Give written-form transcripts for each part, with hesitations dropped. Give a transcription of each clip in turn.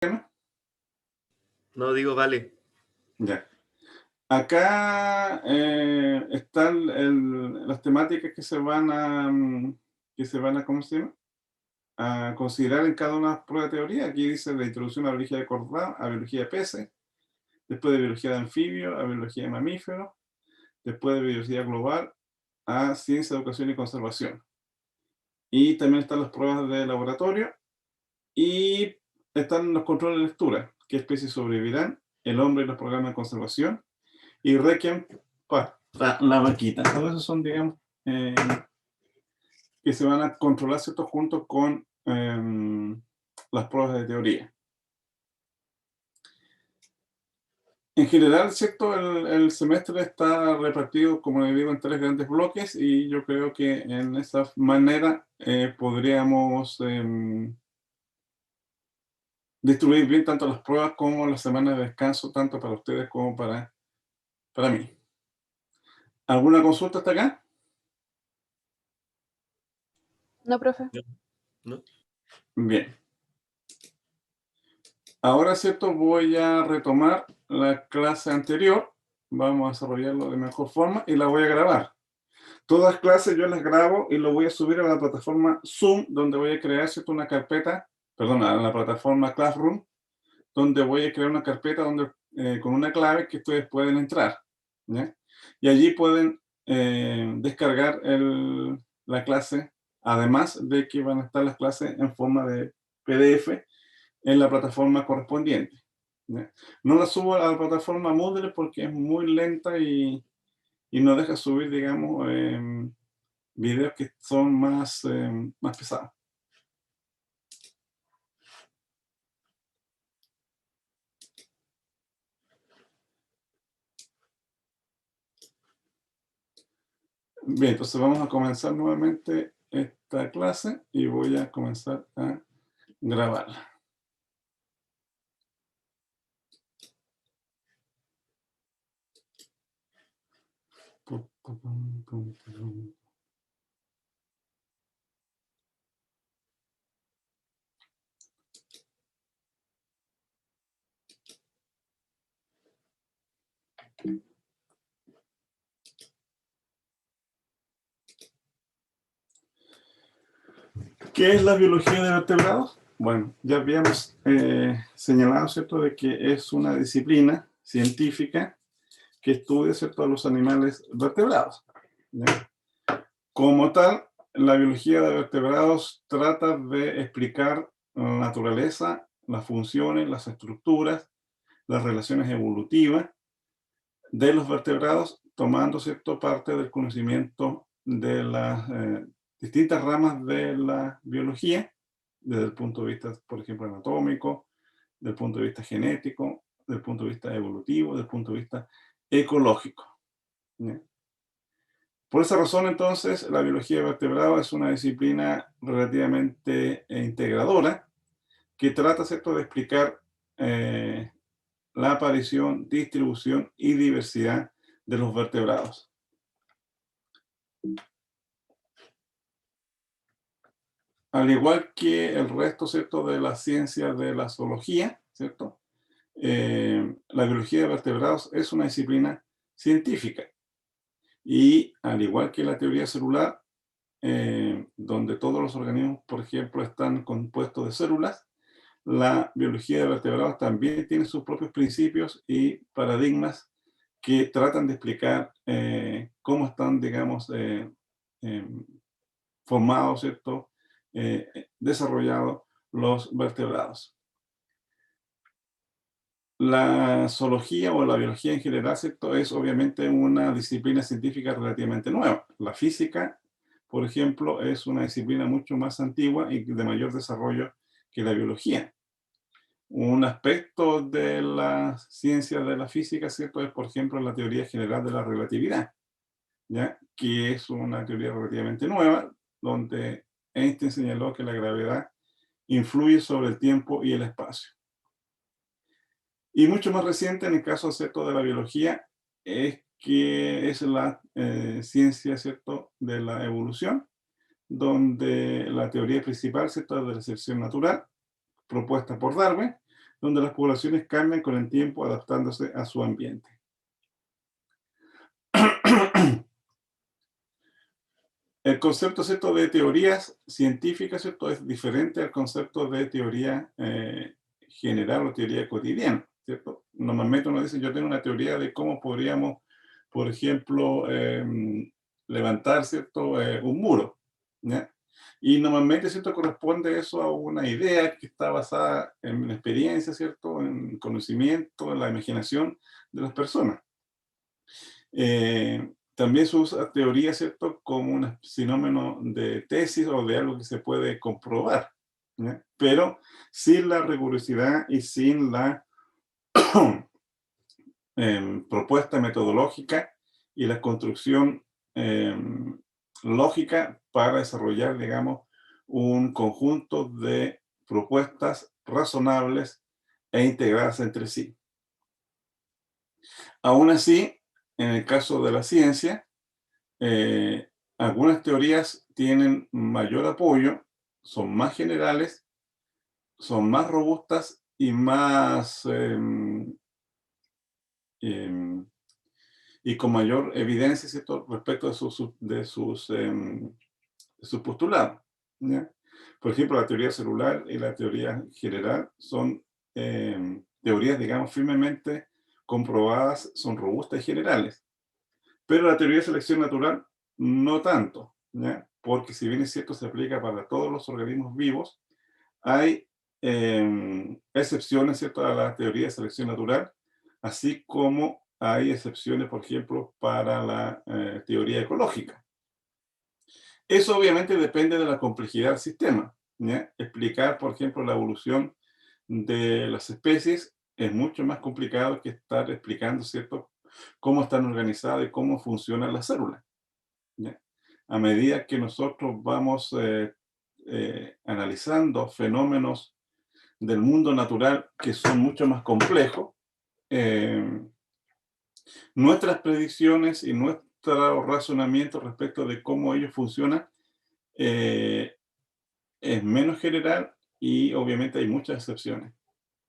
No digo vale. Ya. Acá están las temáticas que se van a, ¿cómo se llama? A considerar en cada una de las pruebas de teoría. Aquí dice la introducción a biología de cordal, a biología de peces, después de biología de anfibio, a biología de mamíferos, después de biología global, a ciencia, educación y conservación. Y también están las pruebas de laboratorio y están los controles de lectura, qué especies sobrevivirán, el hombre y los programas de conservación, y Requiem para la vaquita. Todos esos son, digamos, que se van a controlar, ¿cierto?, junto con las pruebas de teoría. En general, ¿cierto?, el semestre está repartido, como le digo, en 3 grandes bloques, y yo creo que en esa manera podríamos distribuir bien tanto las pruebas como las semanas de descanso, tanto para ustedes como para mí. ¿Alguna consulta hasta acá? No, profe. ¿No? Bien. Ahora, ¿cierto?, voy a retomar la clase anterior. Vamos a desarrollarlo de mejor forma y la voy a grabar. Todas las clases yo las grabo y lo voy a subir a la plataforma Zoom, donde voy a crear, ¿cierto?, una carpeta, perdón, a la plataforma Classroom, donde voy a crear una carpeta donde, con una clave que ustedes pueden entrar, ¿ya? Y allí pueden descargar la clase, además de que van a estar las clases en forma de PDF en la plataforma correspondiente, ¿ya? No la subo a la plataforma Moodle porque es muy lenta y no deja subir, digamos, videos que son más pesados. Bien, entonces vamos a comenzar nuevamente esta clase y voy a comenzar a grabarla. ¿Qué es la biología de vertebrados? Bueno, ya habíamos señalado, ¿cierto?, de que es una disciplina científica que estudia, ¿cierto?, a los animales vertebrados, ¿ya? Como tal, la biología de vertebrados trata de explicar la naturaleza, las funciones, las estructuras, las relaciones evolutivas de los vertebrados, tomando, ¿cierto?, parte del conocimiento de las distintas ramas de la biología, desde el punto de vista, por ejemplo, anatómico, desde el punto de vista genético, desde el punto de vista evolutivo, desde el punto de vista ecológico, ¿ya? Por esa razón, entonces, la biología de vertebrados es una disciplina relativamente integradora que trata, ¿cierto?, de explicar la aparición, distribución y diversidad de los vertebrados. Al igual que el resto, ¿cierto?, de la ciencia de la zoología, ¿cierto?, la biología de vertebrados es una disciplina científica. Y al igual que la teoría celular, donde todos los organismos, por ejemplo, están compuestos de células, la biología de vertebrados también tiene sus propios principios y paradigmas que tratan de explicar cómo están, digamos, formados, ¿cierto?, desarrollados los vertebrados. La zoología o la biología en general, ¿cierto?, es obviamente una disciplina científica relativamente nueva. La física, por ejemplo, es una disciplina mucho más antigua y de mayor desarrollo que la biología. Un aspecto de la ciencia de la física, ¿cierto?, es, por ejemplo, la teoría general de la relatividad, ¿ya?, que es una teoría relativamente nueva, donde Einstein señaló que la gravedad influye sobre el tiempo y el espacio. Y mucho más reciente, en el caso, ¿cierto?, de la biología, es que es la ciencia, ¿cierto?, de la evolución, donde la teoría principal, ¿cierto?, es de la selección natural, propuesta por Darwin, donde las poblaciones cambian con el tiempo adaptándose a su ambiente. El concepto, ¿cierto?, de teorías científicas, ¿cierto?, es diferente al concepto de teoría general o teoría cotidiana, ¿cierto? Normalmente uno dice, yo tengo una teoría de cómo podríamos, por ejemplo, levantar, ¿cierto?, un muro, ¿ya? Y normalmente, ¿cierto?, corresponde eso a una idea que está basada en la experiencia, ¿cierto?, en conocimiento, en la imaginación de las personas. También se usa teoría, ¿cierto?, como un sinónimo de tesis o de algo que se puede comprobar, ¿ya? Pero sin la rigurosidad y sin la propuesta metodológica y la construcción lógica para desarrollar, digamos, un conjunto de propuestas razonables e integradas entre sí. Aún así, en el caso de la ciencia, algunas teorías tienen mayor apoyo, son más generales, son más robustas y más y con mayor evidencia, ¿cierto?, respecto de sus postulados, ¿ya? Por ejemplo, la teoría celular y la teoría general son teorías, digamos, firmemente comprobadas, son robustas y generales. Pero la teoría de selección natural no tanto, ¿ya? Porque si bien es cierto, se aplica para todos los organismos vivos, hay excepciones, ¿cierto?, a la teoría de selección natural, así como hay excepciones, por ejemplo, para la teoría ecológica. Eso obviamente depende de la complejidad del sistema, ¿ya? Explicar, por ejemplo, la evolución de las especies es mucho más complicado que estar explicando, ¿cierto?, cómo están organizadas y cómo funcionan las células, ¿ya? A medida que nosotros vamos analizando fenómenos del mundo natural que son mucho más complejos, eh, nuestras predicciones y nuestro razonamiento respecto de cómo ellos funcionan eh, es menos general y obviamente hay muchas excepciones,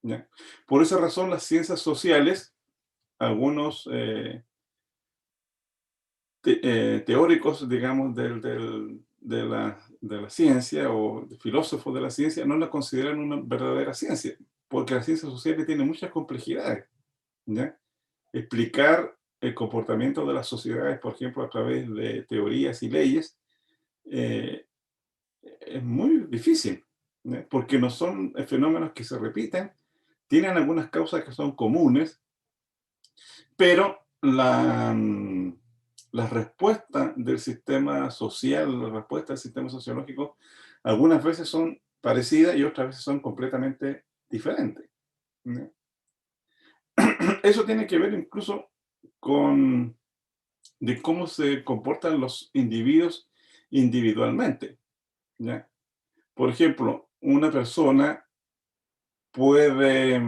¿ya? Por esa razón, las ciencias sociales, algunos teóricos, digamos, de la ciencia o filósofos de la ciencia no la consideran una verdadera ciencia, porque las ciencias sociales tienen muchas complejidades, ¿ya? Explicar el comportamiento de las sociedades, por ejemplo, a través de teorías y leyes, eh, es muy difícil, ¿ya? Porque no son fenómenos que se repiten, tienen algunas causas que son comunes, pero la respuesta del sistema social, la respuesta del sistema sociológico, algunas veces son parecidas y otras veces son completamente diferentes, ¿no? Eso tiene que ver incluso con de cómo se comportan los individuos individualmente, ¿ya? Por ejemplo, una persona puede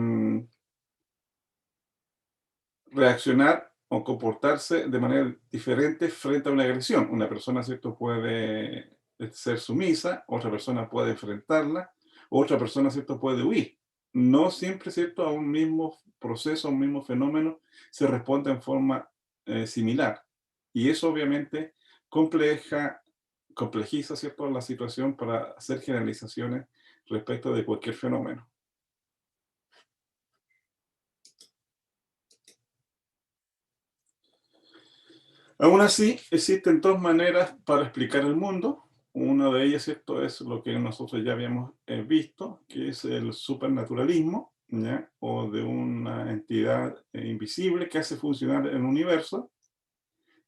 reaccionar o comportarse de manera diferente frente a una agresión. Una persona, ¿cierto?, puede ser sumisa, otra persona puede enfrentarla, otra persona, ¿cierto?, puede huir. No siempre, ¿cierto?, a un mismo proceso, a un mismo fenómeno, se responde en forma similar. Y eso obviamente complejiza, ¿cierto?, la situación para hacer generalizaciones respecto de cualquier fenómeno. Aún así, existen dos maneras para explicar el mundo. Una de ellas, esto es lo que nosotros ya habíamos visto, que es el supernaturalismo, ¿ya? O de una entidad invisible que hace funcionar el universo.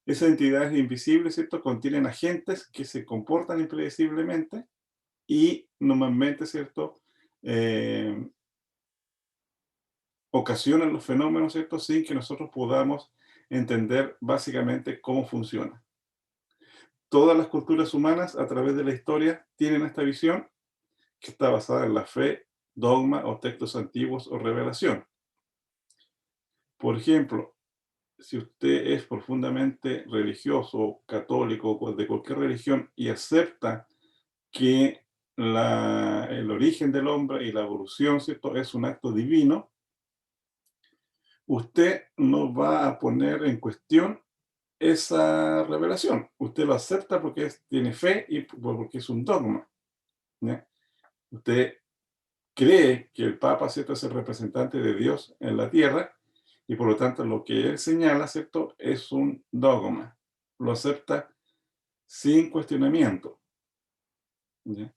Esas entidades invisibles, ¿cierto?, contienen agentes que se comportan impredeciblemente y normalmente, ¿cierto?, eh, ocasionan los fenómenos, ¿cierto?, sin que nosotros podamos entender básicamente cómo funciona. Todas las culturas humanas a través de la historia tienen esta visión que está basada en la fe, dogma o textos antiguos o revelación. Por ejemplo, si usted es profundamente religioso, católico o de cualquier religión y acepta que el origen del hombre y la evolución, ¿cierto?, es un acto divino, usted no va a poner en cuestión esa revelación. Usted lo acepta porque tiene fe y porque es un dogma, ¿ya? Usted cree que el Papa, ¿cierto?, es el representante de Dios en la tierra y por lo tanto lo que él señala, ¿cierto?, es un dogma. Lo acepta sin cuestionamiento, ¿ya?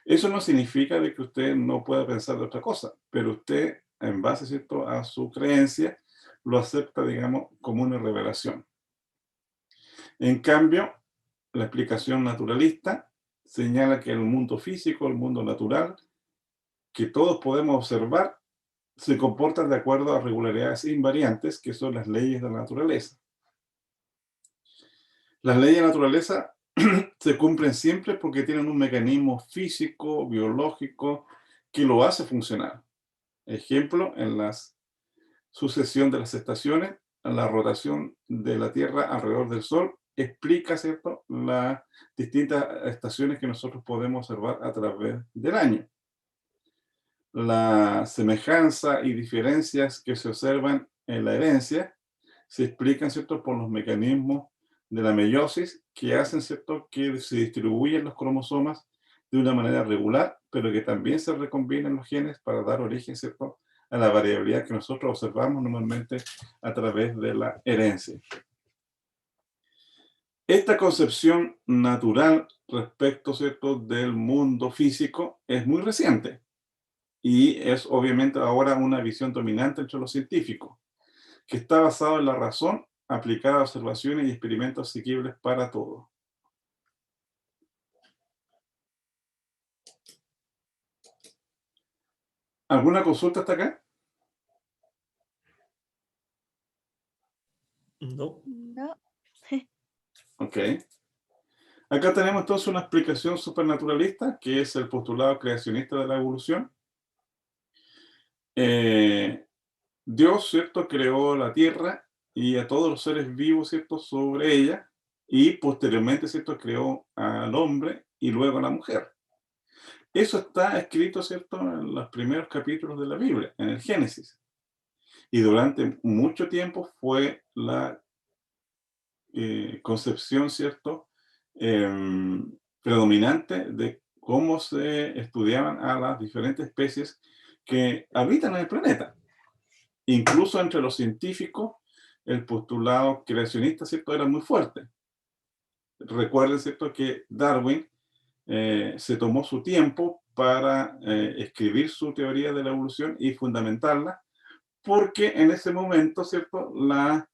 Eso no significa de que usted no pueda pensar de otra cosa, pero usted, en base, ¿cierto?, a su creencia, lo acepta, digamos, como una revelación. En cambio, la explicación naturalista señala que el mundo físico, el mundo natural, que todos podemos observar, se comportan de acuerdo a regularidades invariantes, que son las leyes de la naturaleza. Las leyes de la naturaleza se cumplen siempre porque tienen un mecanismo físico, biológico, que lo hace funcionar. Ejemplo, en la sucesión de las estaciones, la rotación de la Tierra alrededor del Sol explica, ¿cierto?, las distintas estaciones que nosotros podemos observar a través del año. La semejanza y diferencias que se observan en la herencia se explican, ¿cierto?, por los mecanismos de la meiosis que hacen, ¿cierto?, que se distribuyen los cromosomas de una manera regular, pero que también se recombinan los genes para dar origen, ¿cierto?, a la variabilidad que nosotros observamos normalmente a través de la herencia. Esta concepción natural respecto, ¿cierto?, del mundo físico es muy reciente y es obviamente ahora una visión dominante entre los científicos, que está basado en la razón aplicada a observaciones y experimentos asequibles para todos. ¿Alguna consulta hasta acá? No. No. Ok. Acá tenemos entonces una explicación supernaturalista, que es el postulado creacionista de la evolución. Dios, ¿cierto?, creó la Tierra y a todos los seres vivos, ¿cierto?, sobre ella, y posteriormente, ¿cierto?, creó al hombre y luego a la mujer. Eso está escrito, ¿cierto?, en los primeros capítulos de la Biblia, en el Génesis. Y durante mucho tiempo fue la concepción, ¿cierto?, predominante de cómo se estudiaban a las diferentes especies que habitan en el planeta. Incluso entre los científicos, el postulado creacionista, ¿cierto?, era muy fuerte. Recuerden, ¿cierto?, que Darwin se tomó su tiempo para escribir su teoría de la evolución y fundamentarla, porque en ese momento, ¿cierto?, la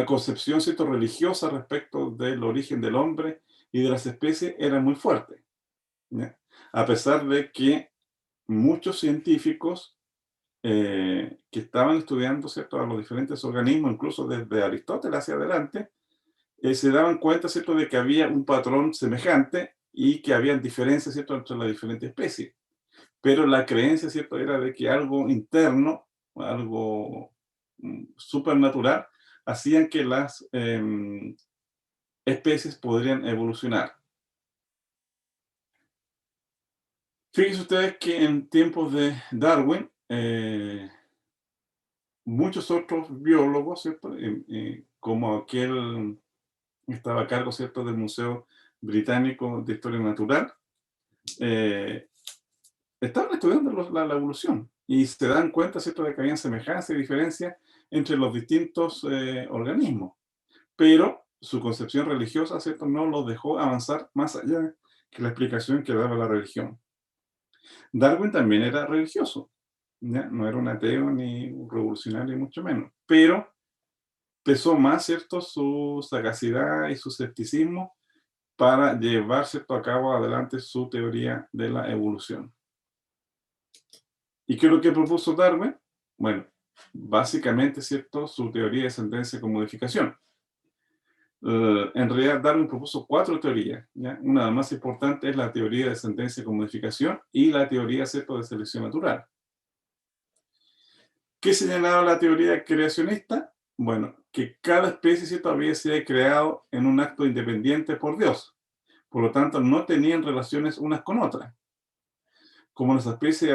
concepción, ¿cierto?, religiosa respecto del origen del hombre y de las especies era muy fuerte, ¿ya? A pesar de que muchos científicos que estaban estudiando, ¿cierto?, a los diferentes organismos, incluso desde Aristóteles hacia adelante, se daban cuenta, ¿cierto?, de que había un patrón semejante y que habían diferencias, ¿cierto?, entre las diferentes especies. Pero la creencia, ¿cierto?, era de que algo interno, algo supernatural, hacían que las especies podrían evolucionar. Fíjense ustedes que en tiempos de Darwin, muchos otros biólogos, ¿cierto?, como aquel que estaba a cargo, ¿cierto?, del Museo Británico de Historia Natural, eh, estaban estudiando la evolución y se dan cuenta, ¿cierto?, de que había semejanza y diferencia entre los distintos organismos, pero su concepción religiosa, ¿cierto?, no los dejó avanzar más allá que la explicación que daba la religión. Darwin también era religioso, ¿ya? No era un ateo ni un revolucionario, ni mucho menos, pero pesó más, ¿cierto?, su sagacidad y su escepticismo para llevar, ¿cierto?, a cabo adelante su teoría de la evolución. ¿Y qué es lo que propuso Darwin? Bueno, básicamente, ¿cierto?, su teoría de descendencia con modificación. En realidad, Darwin propuso 4 teorías, ¿ya? Una de las más importantes es la teoría de descendencia con modificación y la teoría, ¿cierto?, de selección natural. ¿Qué señalaba la teoría creacionista? Bueno, que cada especie, ¿cierto?, había sido creado en un acto independiente por Dios. Por lo tanto, no tenían relaciones unas con otras. Como las especies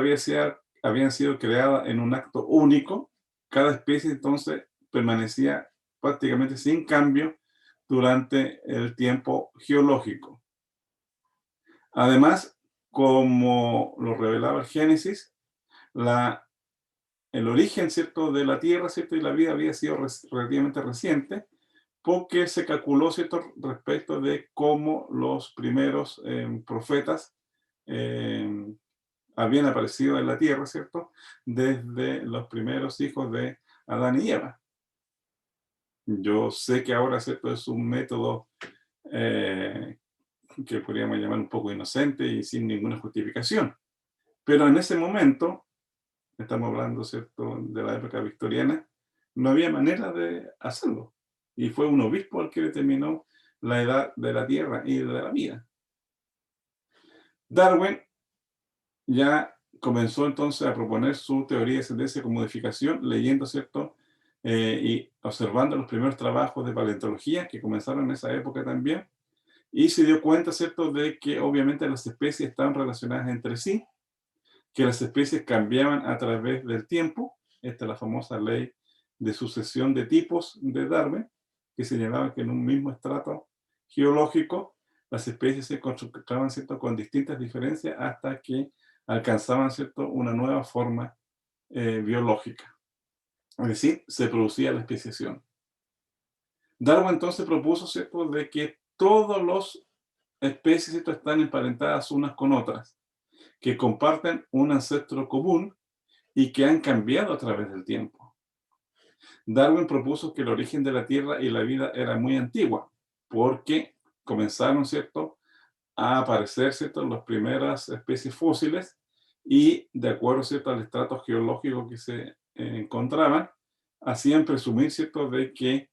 habían sido creadas en un acto único, cada especie entonces permanecía prácticamente sin cambio durante el tiempo geológico. Además, como lo revelaba el Génesis, el origen, ¿cierto?, de la Tierra, ¿cierto?, y la vida había sido relativamente reciente, porque se calculó, ¿cierto?, respecto de cómo los primeros profetas habían aparecido en la Tierra, ¿cierto?, desde los primeros hijos de Adán y Eva. Yo sé que ahora, ¿cierto?, es un método que podríamos llamar un poco inocente y sin ninguna justificación. Pero en ese momento, estamos hablando, ¿cierto?, de la época victoriana, no había manera de hacerlo. Y fue un obispo el que determinó la edad de la Tierra y de la vida. Darwin ya comenzó entonces a proponer su teoría de descendencia con modificación, leyendo, ¿cierto?, y observando los primeros trabajos de paleontología que comenzaron en esa época también, y se dio cuenta, ¿cierto?, de que obviamente las especies estaban relacionadas entre sí, que las especies cambiaban a través del tiempo. Esta es la famosa ley de sucesión de tipos de Darwin, que señalaba que en un mismo estrato geológico las especies se encontraban, ¿cierto?, con distintas diferencias hasta que alcanzaban, ¿cierto?, una nueva forma biológica. Es decir, se producía la especiación. Darwin entonces propuso, ¿cierto?, de que todas las especies, ¿cierto?, están emparentadas unas con otras, que comparten un ancestro común y que han cambiado a través del tiempo. Darwin propuso que el origen de la Tierra y la vida era muy antigua, porque comenzaron, ¿cierto?, a aparecer, ¿cierto?, las primeras especies fósiles y, de acuerdo, ¿cierto?, al estrato geológico que se encontraban, hacían presumir, ¿cierto?, de que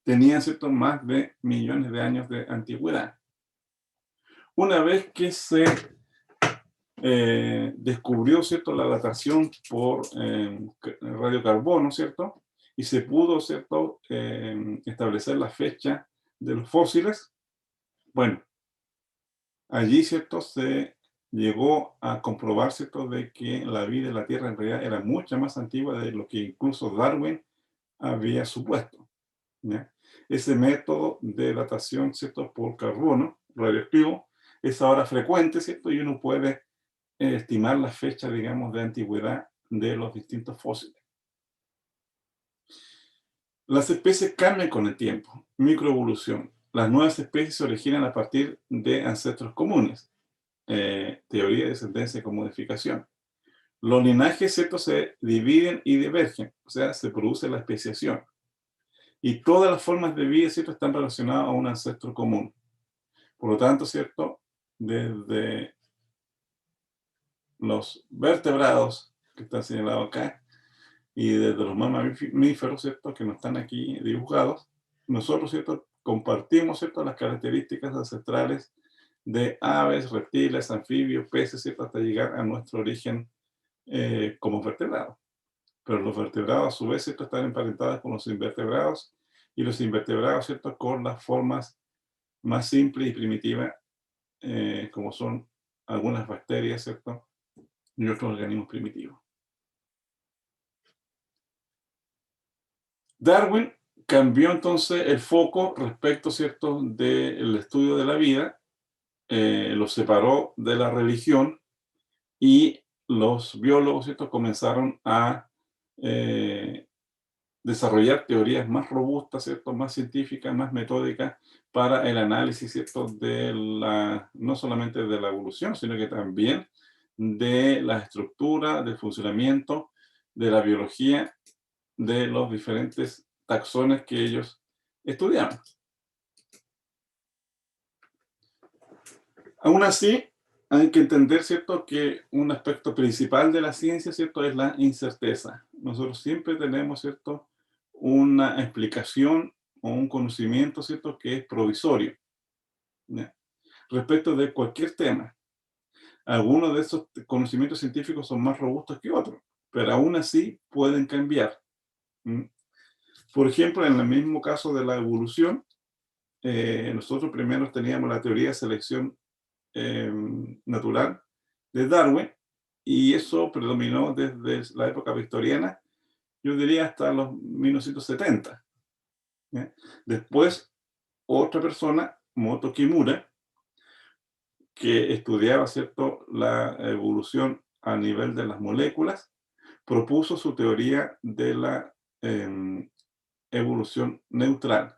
tenían, ¿cierto?, más de millones de años de antigüedad. Una vez que se descubrió, ¿cierto?, la datación por radiocarbono, ¿cierto?, y se pudo, ¿cierto?, establecer la fecha de los fósiles. Bueno, allí, ¿cierto?, se llegó a comprobar, ¿cierto?, de que la vida en la Tierra en realidad era mucho más antigua de lo que incluso Darwin había supuesto, ¿ya? Ese método de datación, ¿cierto?, por carbono radioactivo es ahora frecuente, ¿cierto?, y uno puede estimar la fecha, digamos, de antigüedad de los distintos fósiles. Las especies cambian con el tiempo, microevolución. Las nuevas especies se originan a partir de ancestros comunes, teoría de descendencia con modificación. Los linajes, ¿cierto?, se dividen y divergen, o sea, se produce la especiación. Y todas las formas de vida, ¿cierto?, están relacionadas a un ancestro común. Por lo tanto, ¿cierto?, desde los vertebrados, que están señalados acá, y desde los mamíferos, ¿cierto?, que no están aquí dibujados, nosotros, ¿cierto?, compartimos, ¿cierto?, las características ancestrales de aves, reptiles, anfibios, peces, ¿cierto?, hasta llegar a nuestro origen como vertebrados. Pero los vertebrados, a su vez, ¿cierto?, están emparentados con los invertebrados, y los invertebrados, ¿cierto?, con las formas más simples y primitivas, como son algunas bacterias, ¿cierto?, y otros organismos primitivos. Darwin cambió entonces el foco respecto, ¿cierto?, del estudio de la vida, lo separó de la religión, y los biólogos, ¿cierto?, comenzaron a desarrollar teorías más robustas, ¿cierto?, más científicas, más metódicas para el análisis, ¿cierto?, no solamente de la evolución, sino que también de la estructura, del funcionamiento, de la biología, de los diferentes taxones que ellos estudiaban. Aún así, hay que entender, ¿cierto?, que un aspecto principal de la ciencia, ¿cierto?, es la incerteza. Nosotros siempre tenemos, ¿cierto?, una explicación o un conocimiento, ¿cierto?, que es provisorio, ¿ya?, respecto de cualquier tema. Algunos de esos conocimientos científicos son más robustos que otros, pero aún así pueden cambiar. Por ejemplo, en el mismo caso de la evolución, nosotros primero teníamos la teoría de selección natural de Darwin, y eso predominó desde la época victoriana, yo diría hasta los 1970. ¿Ya? Después, otra persona, Moto Kimura, que estudiaba, ¿cierto?, la evolución a nivel de las moléculas, propuso su teoría de la evolución neutral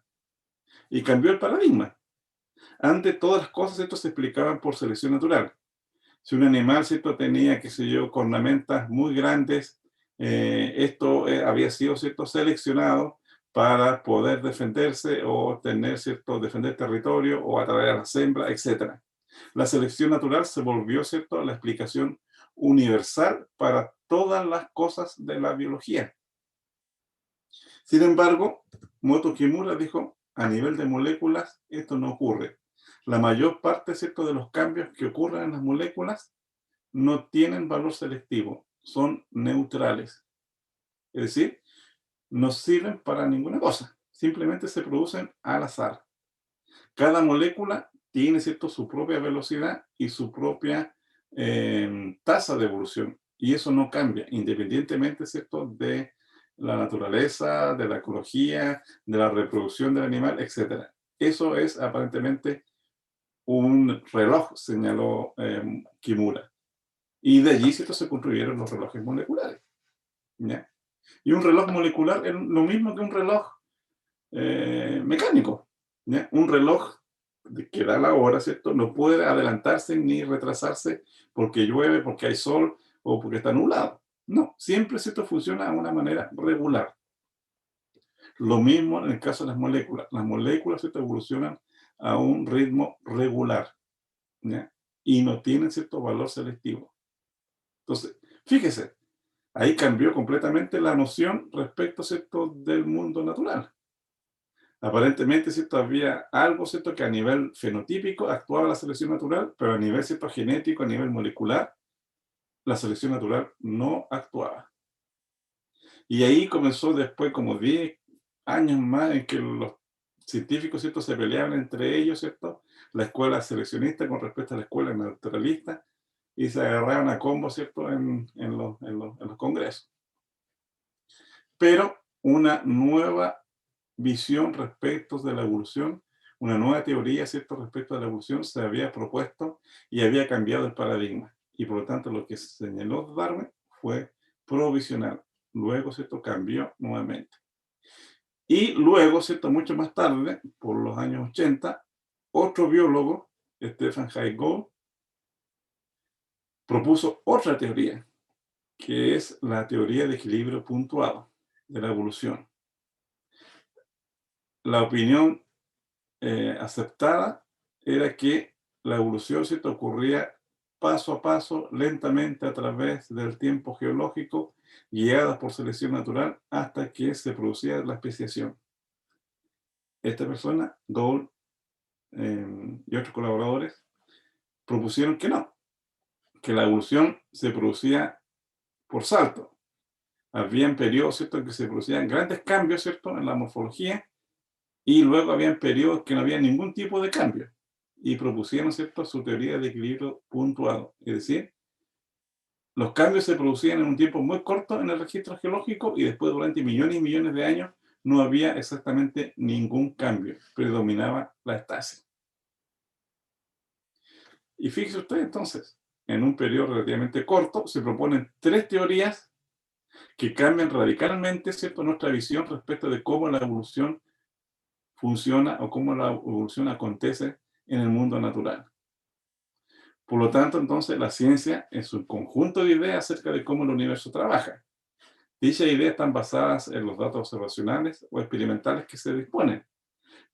y cambió el paradigma. Antes todas las cosas, ¿cierto?, se explicaban por selección natural. Si un animal, ¿cierto?, tenía, qué sé yo, cornamentas muy grandes, esto había sido, ¿cierto?, seleccionado para poder defenderse o tener, ¿cierto?, defender territorio o atraer a las hembras, etc. La selección natural se volvió, ¿cierto?, la explicación universal para todas las cosas de la biología. Sin embargo, Moto Kimura dijo, a nivel de moléculas, esto no ocurre. La mayor parte, ¿cierto?, de los cambios que ocurren en las moléculas no tienen valor selectivo, son neutrales. Es decir, no sirven para ninguna cosa, simplemente se producen al azar. Cada molécula tiene, ¿cierto?, su propia velocidad y su propia tasa de evolución, y eso no cambia, independientemente, ¿cierto?, de la naturaleza, de la ecología, de la reproducción del animal, etc. Eso es aparentemente un reloj, señaló Kimura. Y de allí, ¿cierto?, se construyeron los relojes moleculares. ¿Ya? Y un reloj molecular es lo mismo que un reloj mecánico. ¿Ya? Un reloj que da la hora, ¿cierto?, no puede adelantarse ni retrasarse porque llueve, porque hay sol o porque está nublado. No, siempre, ¿cierto?, funciona de una manera regular. Lo mismo en el caso de las moléculas. Las moléculas, ¿cierto?, evolucionan a un ritmo regular. ¿Ya? Y no tienen cierto valor selectivo. Entonces, fíjese, ahí cambió completamente la noción respecto, ¿cierto?, del mundo natural. Aparentemente, ¿cierto?, había algo, ¿cierto?, que a nivel fenotípico actuaba la selección natural, pero a nivel, ¿cierto?, genético, a nivel molecular, la selección natural no actuaba. Y ahí comenzó después como 10 años más en que los científicos, ¿cierto?, se peleaban entre ellos, ¿cierto?, la escuela seleccionista con respecto a la escuela naturalista, y se agarraban a combo, ¿cierto?, en los congresos. Pero una nueva visión respecto de la evolución, una nueva teoría, ¿cierto?, respecto a la evolución se había propuesto y había cambiado el paradigma. Y por lo tanto lo que señaló Darwin fue provisional. Luego, ¿cierto?, cambió nuevamente. Y luego, ¿cierto?, mucho más tarde, por los años 80, otro biólogo, Stephen Jay Gould, propuso otra teoría, que es la teoría de equilibrio puntuado de la evolución. La opinión aceptada era que la evolución, ¿cierto?, ocurría paso a paso, lentamente a través del tiempo geológico, guiada por selección natural, hasta que se producía la especiación. Esta persona, Gould y otros colaboradores, propusieron que no, que la evolución se producía por salto. Habían periodos, ¿cierto?, en que se producían grandes cambios, ¿cierto?, en la morfología, y luego habían periodos que no había ningún tipo de cambio. Y propusieron, ¿cierto?, su teoría de equilibrio puntuado. Es decir, los cambios se producían en un tiempo muy corto en el registro geológico y después durante millones y millones de años no había exactamente ningún cambio. Predominaba la estasis. Y fíjese usted entonces, en un periodo relativamente corto se proponen 3 teorías que cambian radicalmente, ¿cierto?, nuestra visión respecto de cómo la evolución funciona o cómo la evolución acontece en el mundo natural. Por lo tanto, entonces, la ciencia es un conjunto de ideas acerca de cómo el universo trabaja. Dichas ideas están basadas en los datos observacionales o experimentales que se disponen,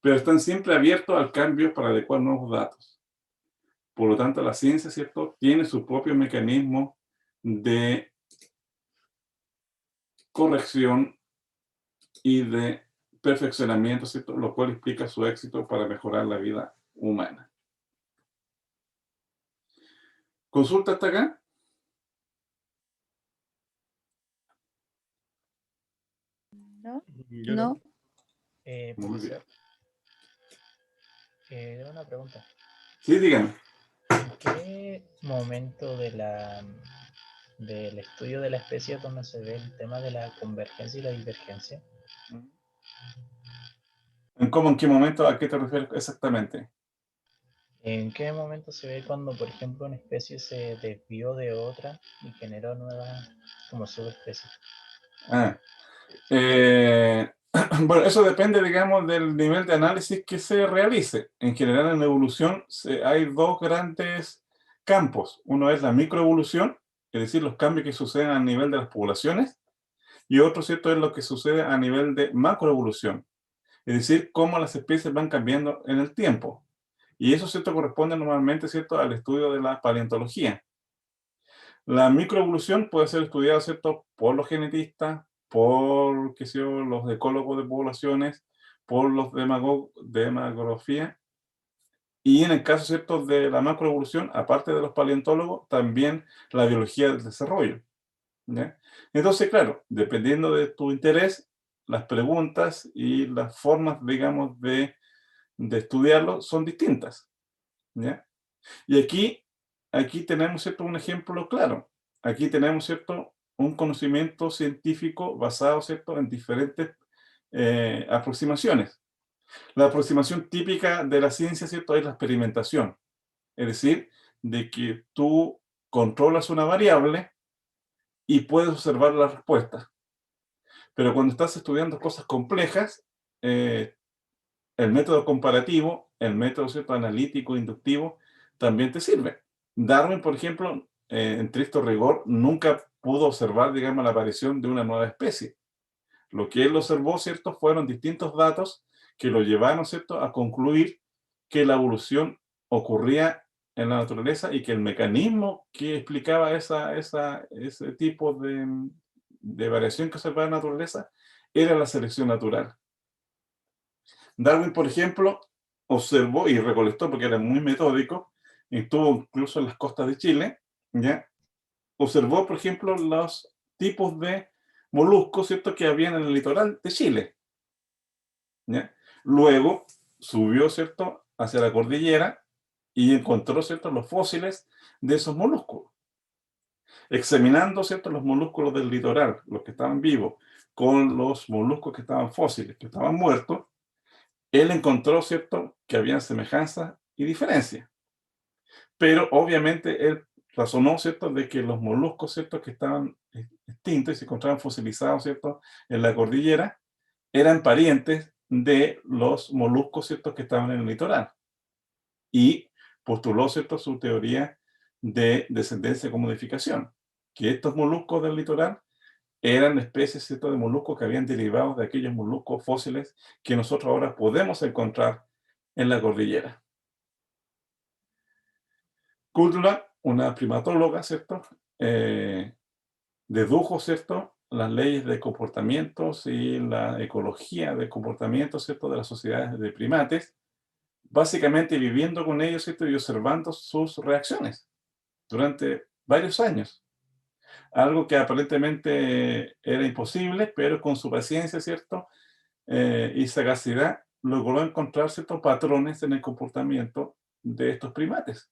pero están siempre abiertos al cambio para adecuar nuevos datos. Por lo tanto, la ciencia, ¿cierto?, tiene su propio mecanismo de corrección y de perfeccionamiento, ¿cierto?, lo cual explica su éxito para mejorar la vida humana. ¿Consulta hasta acá? No, Yo no. no. Muy bien. Una pregunta. Sí, dígame. ¿En qué momento del estudio de la especie es donde se ve el tema de la convergencia y la divergencia? ¿En qué momento? ¿A qué te refieres exactamente? ¿En qué momento se ve cuando, por ejemplo, una especie se desvió de otra y generó nuevas como subespecies? Ah, bueno, eso depende, digamos, del nivel de análisis que se realice. En general, en evolución hay dos grandes campos. Uno es la microevolución, es decir, los cambios que suceden a nivel de las poblaciones, y otro, ¿cierto?, es lo que sucede a nivel de macroevolución, es decir, cómo las especies van cambiando en el tiempo. Y eso, ¿cierto?, corresponde normalmente, ¿cierto?, al estudio de la paleontología. La microevolución puede ser estudiada, ¿cierto?, por los genetistas, por, qué sé yo, los ecólogos de poblaciones, por los demografía. Y en el caso, ¿cierto?, de la macroevolución, aparte de los paleontólogos, también la biología del desarrollo, ¿ya? Entonces, claro, dependiendo de tu interés, las preguntas y las formas, digamos, de estudiarlo son distintas, ¿ya? Y aquí tenemos, ¿cierto?, un ejemplo claro. Aquí tenemos, ¿cierto?, un conocimiento científico basado, ¿cierto?, en diferentes aproximaciones. La aproximación típica de la ciencia, ¿cierto?, es la experimentación. Es decir, de que tú controlas una variable y puedes observar la respuesta. Pero cuando estás estudiando cosas complejas, el método comparativo, el método, ¿cierto?, analítico, inductivo, también te sirve. Darwin, por ejemplo, en estricto rigor, nunca pudo observar, digamos, la aparición de una nueva especie. Lo que él observó, ¿cierto?, fueron distintos datos que lo llevaron, ¿cierto?, a concluir que la evolución ocurría en la naturaleza y que el mecanismo que explicaba ese tipo de variación que observaba en la naturaleza era la selección natural. Darwin, por ejemplo, observó y recolectó, porque era muy metódico, y estuvo incluso en las costas de Chile, ¿ya? Observó, por ejemplo, los tipos de moluscos, ¿cierto?, que habían en el litoral de Chile, ¿ya? Luego subió, ¿cierto?, hacia la cordillera y encontró, ¿cierto?, los fósiles de esos moluscos. Examinando, ¿cierto?, los moluscos del litoral, los que estaban vivos, con los moluscos que estaban fósiles, que estaban muertos, él encontró, ¿cierto?, que había semejanzas y diferencias. Pero obviamente él razonó, ¿cierto?, de que los moluscos, ¿cierto?, que estaban extintos y se encontraban fosilizados, ¿cierto?, en la cordillera, eran parientes de los moluscos, ¿cierto?, que estaban en el litoral. Y postuló, ¿cierto?, su teoría de descendencia con modificación, que estos moluscos del litoral eran especies, ¿cierto?, de moluscos que habían derivado de aquellos moluscos fósiles que nosotros ahora podemos encontrar en la cordillera. Kudla, una primatóloga, ¿cierto?, dedujo, ¿cierto?, las leyes de comportamientos y la ecología de comportamientos, ¿cierto?, de las sociedades de primates, básicamente viviendo con ellos, ¿cierto?, y observando sus reacciones durante varios años. Algo que aparentemente era imposible, pero con su paciencia, ¿cierto?, y sagacidad, logró encontrar ciertos patrones en el comportamiento de estos primates.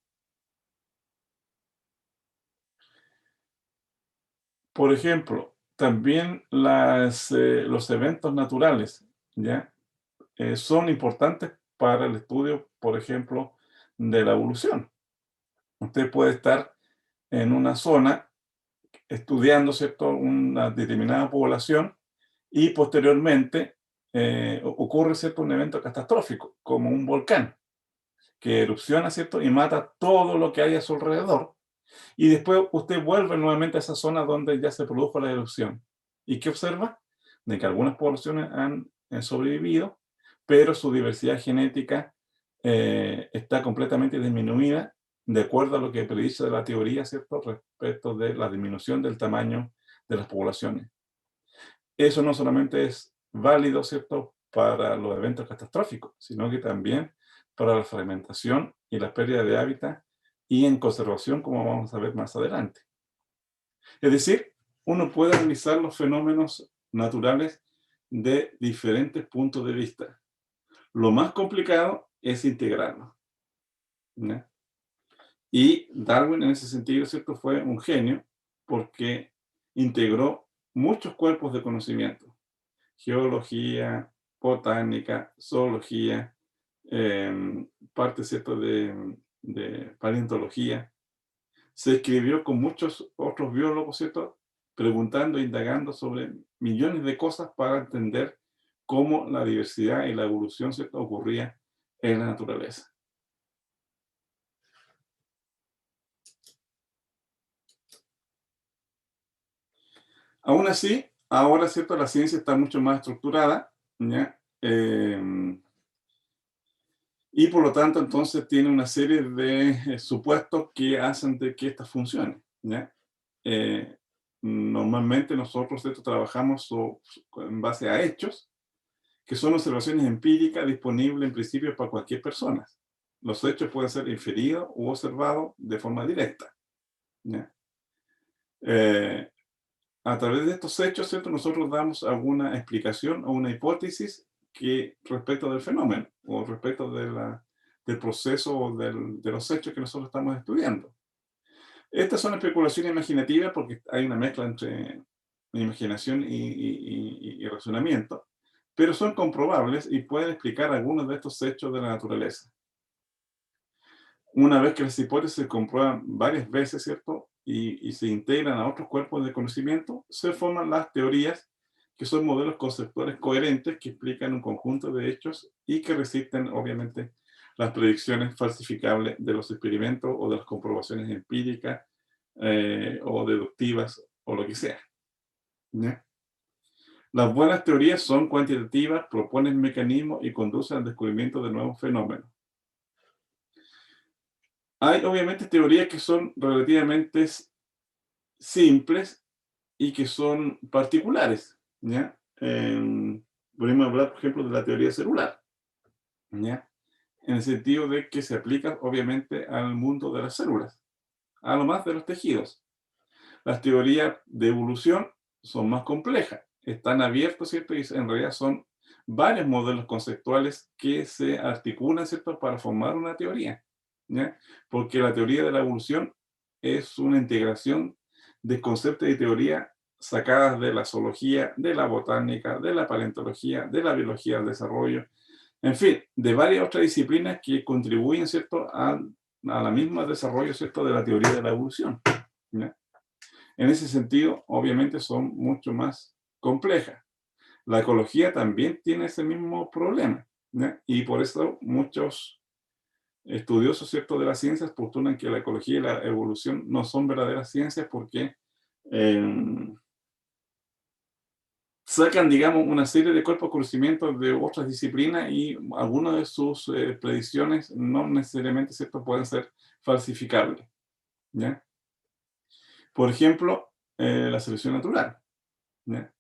Por ejemplo, también los eventos naturales, ¿ya? Son importantes para el estudio, por ejemplo, de la evolución. Usted puede estar en una zona estudiando, ¿cierto?, una determinada población y posteriormente ocurre, ¿cierto?, un evento catastrófico, como un volcán, que erupciona, ¿cierto?, y mata todo lo que hay a su alrededor. Y después usted vuelve nuevamente a esa zona donde ya se produjo la erupción. ¿Y qué observa? De que algunas poblaciones han sobrevivido, pero su diversidad genética está completamente disminuida de acuerdo a lo que predice la teoría, ¿cierto?, respecto de la disminución del tamaño de las poblaciones. Eso no solamente es válido, ¿cierto?, para los eventos catastróficos, sino que también para la fragmentación y la pérdida de hábitat y en conservación, como vamos a ver más adelante. Es decir, uno puede analizar los fenómenos naturales de diferentes puntos de vista. Lo más complicado es integrarlo, ¿ya? Y Darwin en ese sentido, ¿cierto?, fue un genio porque integró muchos cuerpos de conocimiento: geología, botánica, zoología, parte, ¿cierto?, de paleontología. Se escribió con muchos otros biólogos, ¿cierto?, preguntando e indagando sobre millones de cosas para entender cómo la diversidad y la evolución, ¿cierto?, ocurría en la naturaleza. Aún así, ahora, ¿cierto?, la ciencia está mucho más estructurada, ¿ya? Y por lo tanto, entonces tiene una serie de supuestos que hacen de que esta funcione, ¿ya? Eh, Normalmente nosotros, ¿cierto?, trabajamos en base a hechos, que son observaciones empíricas disponibles en principio para cualquier persona. Los hechos pueden ser inferidos u observados de forma directa, ¿ya? Eh, a través de estos hechos, ¿cierto?, nosotros damos alguna explicación o una hipótesis que respecto del fenómeno o respecto del proceso o de los hechos que nosotros estamos estudiando. Estas son especulaciones imaginativas porque hay una mezcla entre imaginación y razonamiento, pero son comprobables y pueden explicar algunos de estos hechos de la naturaleza. Una vez que las hipótesis se comprueban varias veces, ¿cierto?, y se integran a otros cuerpos de conocimiento, se forman las teorías, que son modelos conceptuales coherentes que explican un conjunto de hechos y que resisten, obviamente, las predicciones falsificables de los experimentos o de las comprobaciones empíricas o deductivas o lo que sea, ¿ya? Las buenas teorías son cuantitativas, proponen mecanismos y conducen al descubrimiento de nuevos fenómenos. Hay obviamente teorías que son relativamente simples y que son particulares, ¿ya? Podemos hablar, por ejemplo, de la teoría celular, ¿ya? En el sentido de que se aplica obviamente al mundo de las células, a lo más de los tejidos. Las teorías de evolución son más complejas, están abiertas, ¿cierto? Y en realidad son varios modelos conceptuales que se articulan, ¿cierto?, para formar una teoría, ¿ya? Porque la teoría de la evolución es una integración de conceptos y teoría sacadas de la zoología, de la botánica, de la paleontología, de la biología del desarrollo, en fin, de varias otras disciplinas que contribuyen, ¿cierto?, a la misma desarrollo, ¿cierto?, de la teoría de la evolución, ¿ya? En ese sentido, obviamente son mucho más complejas. La ecología también tiene ese mismo problema, ¿ya? Y por eso muchos estudiosos, ¿cierto?, de las ciencias postulan que la ecología y la evolución no son verdaderas ciencias porque sacan, digamos, una serie de cuerpos de conocimiento de otras disciplinas y algunas de sus predicciones no necesariamente, ¿cierto?, pueden ser falsificables, ¿ya? Por ejemplo, la selección natural, ¿ya?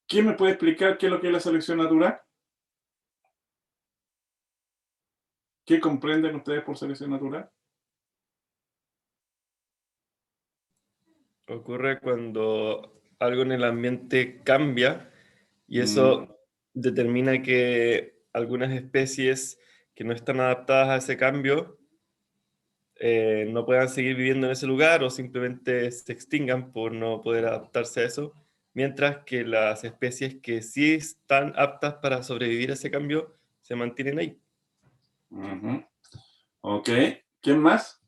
¿Quién me puede explicar qué es lo que es la selección natural? ¿Qué comprenden ustedes por selección natural? Ocurre cuando algo en el ambiente cambia y Mm, eso determina que algunas especies que no están adaptadas a ese cambio no puedan seguir viviendo en ese lugar o simplemente se extingan por no poder adaptarse a eso, mientras que las especies que sí están aptas para sobrevivir a ese cambio se mantienen ahí. ujú. Ok. ¿Quién más?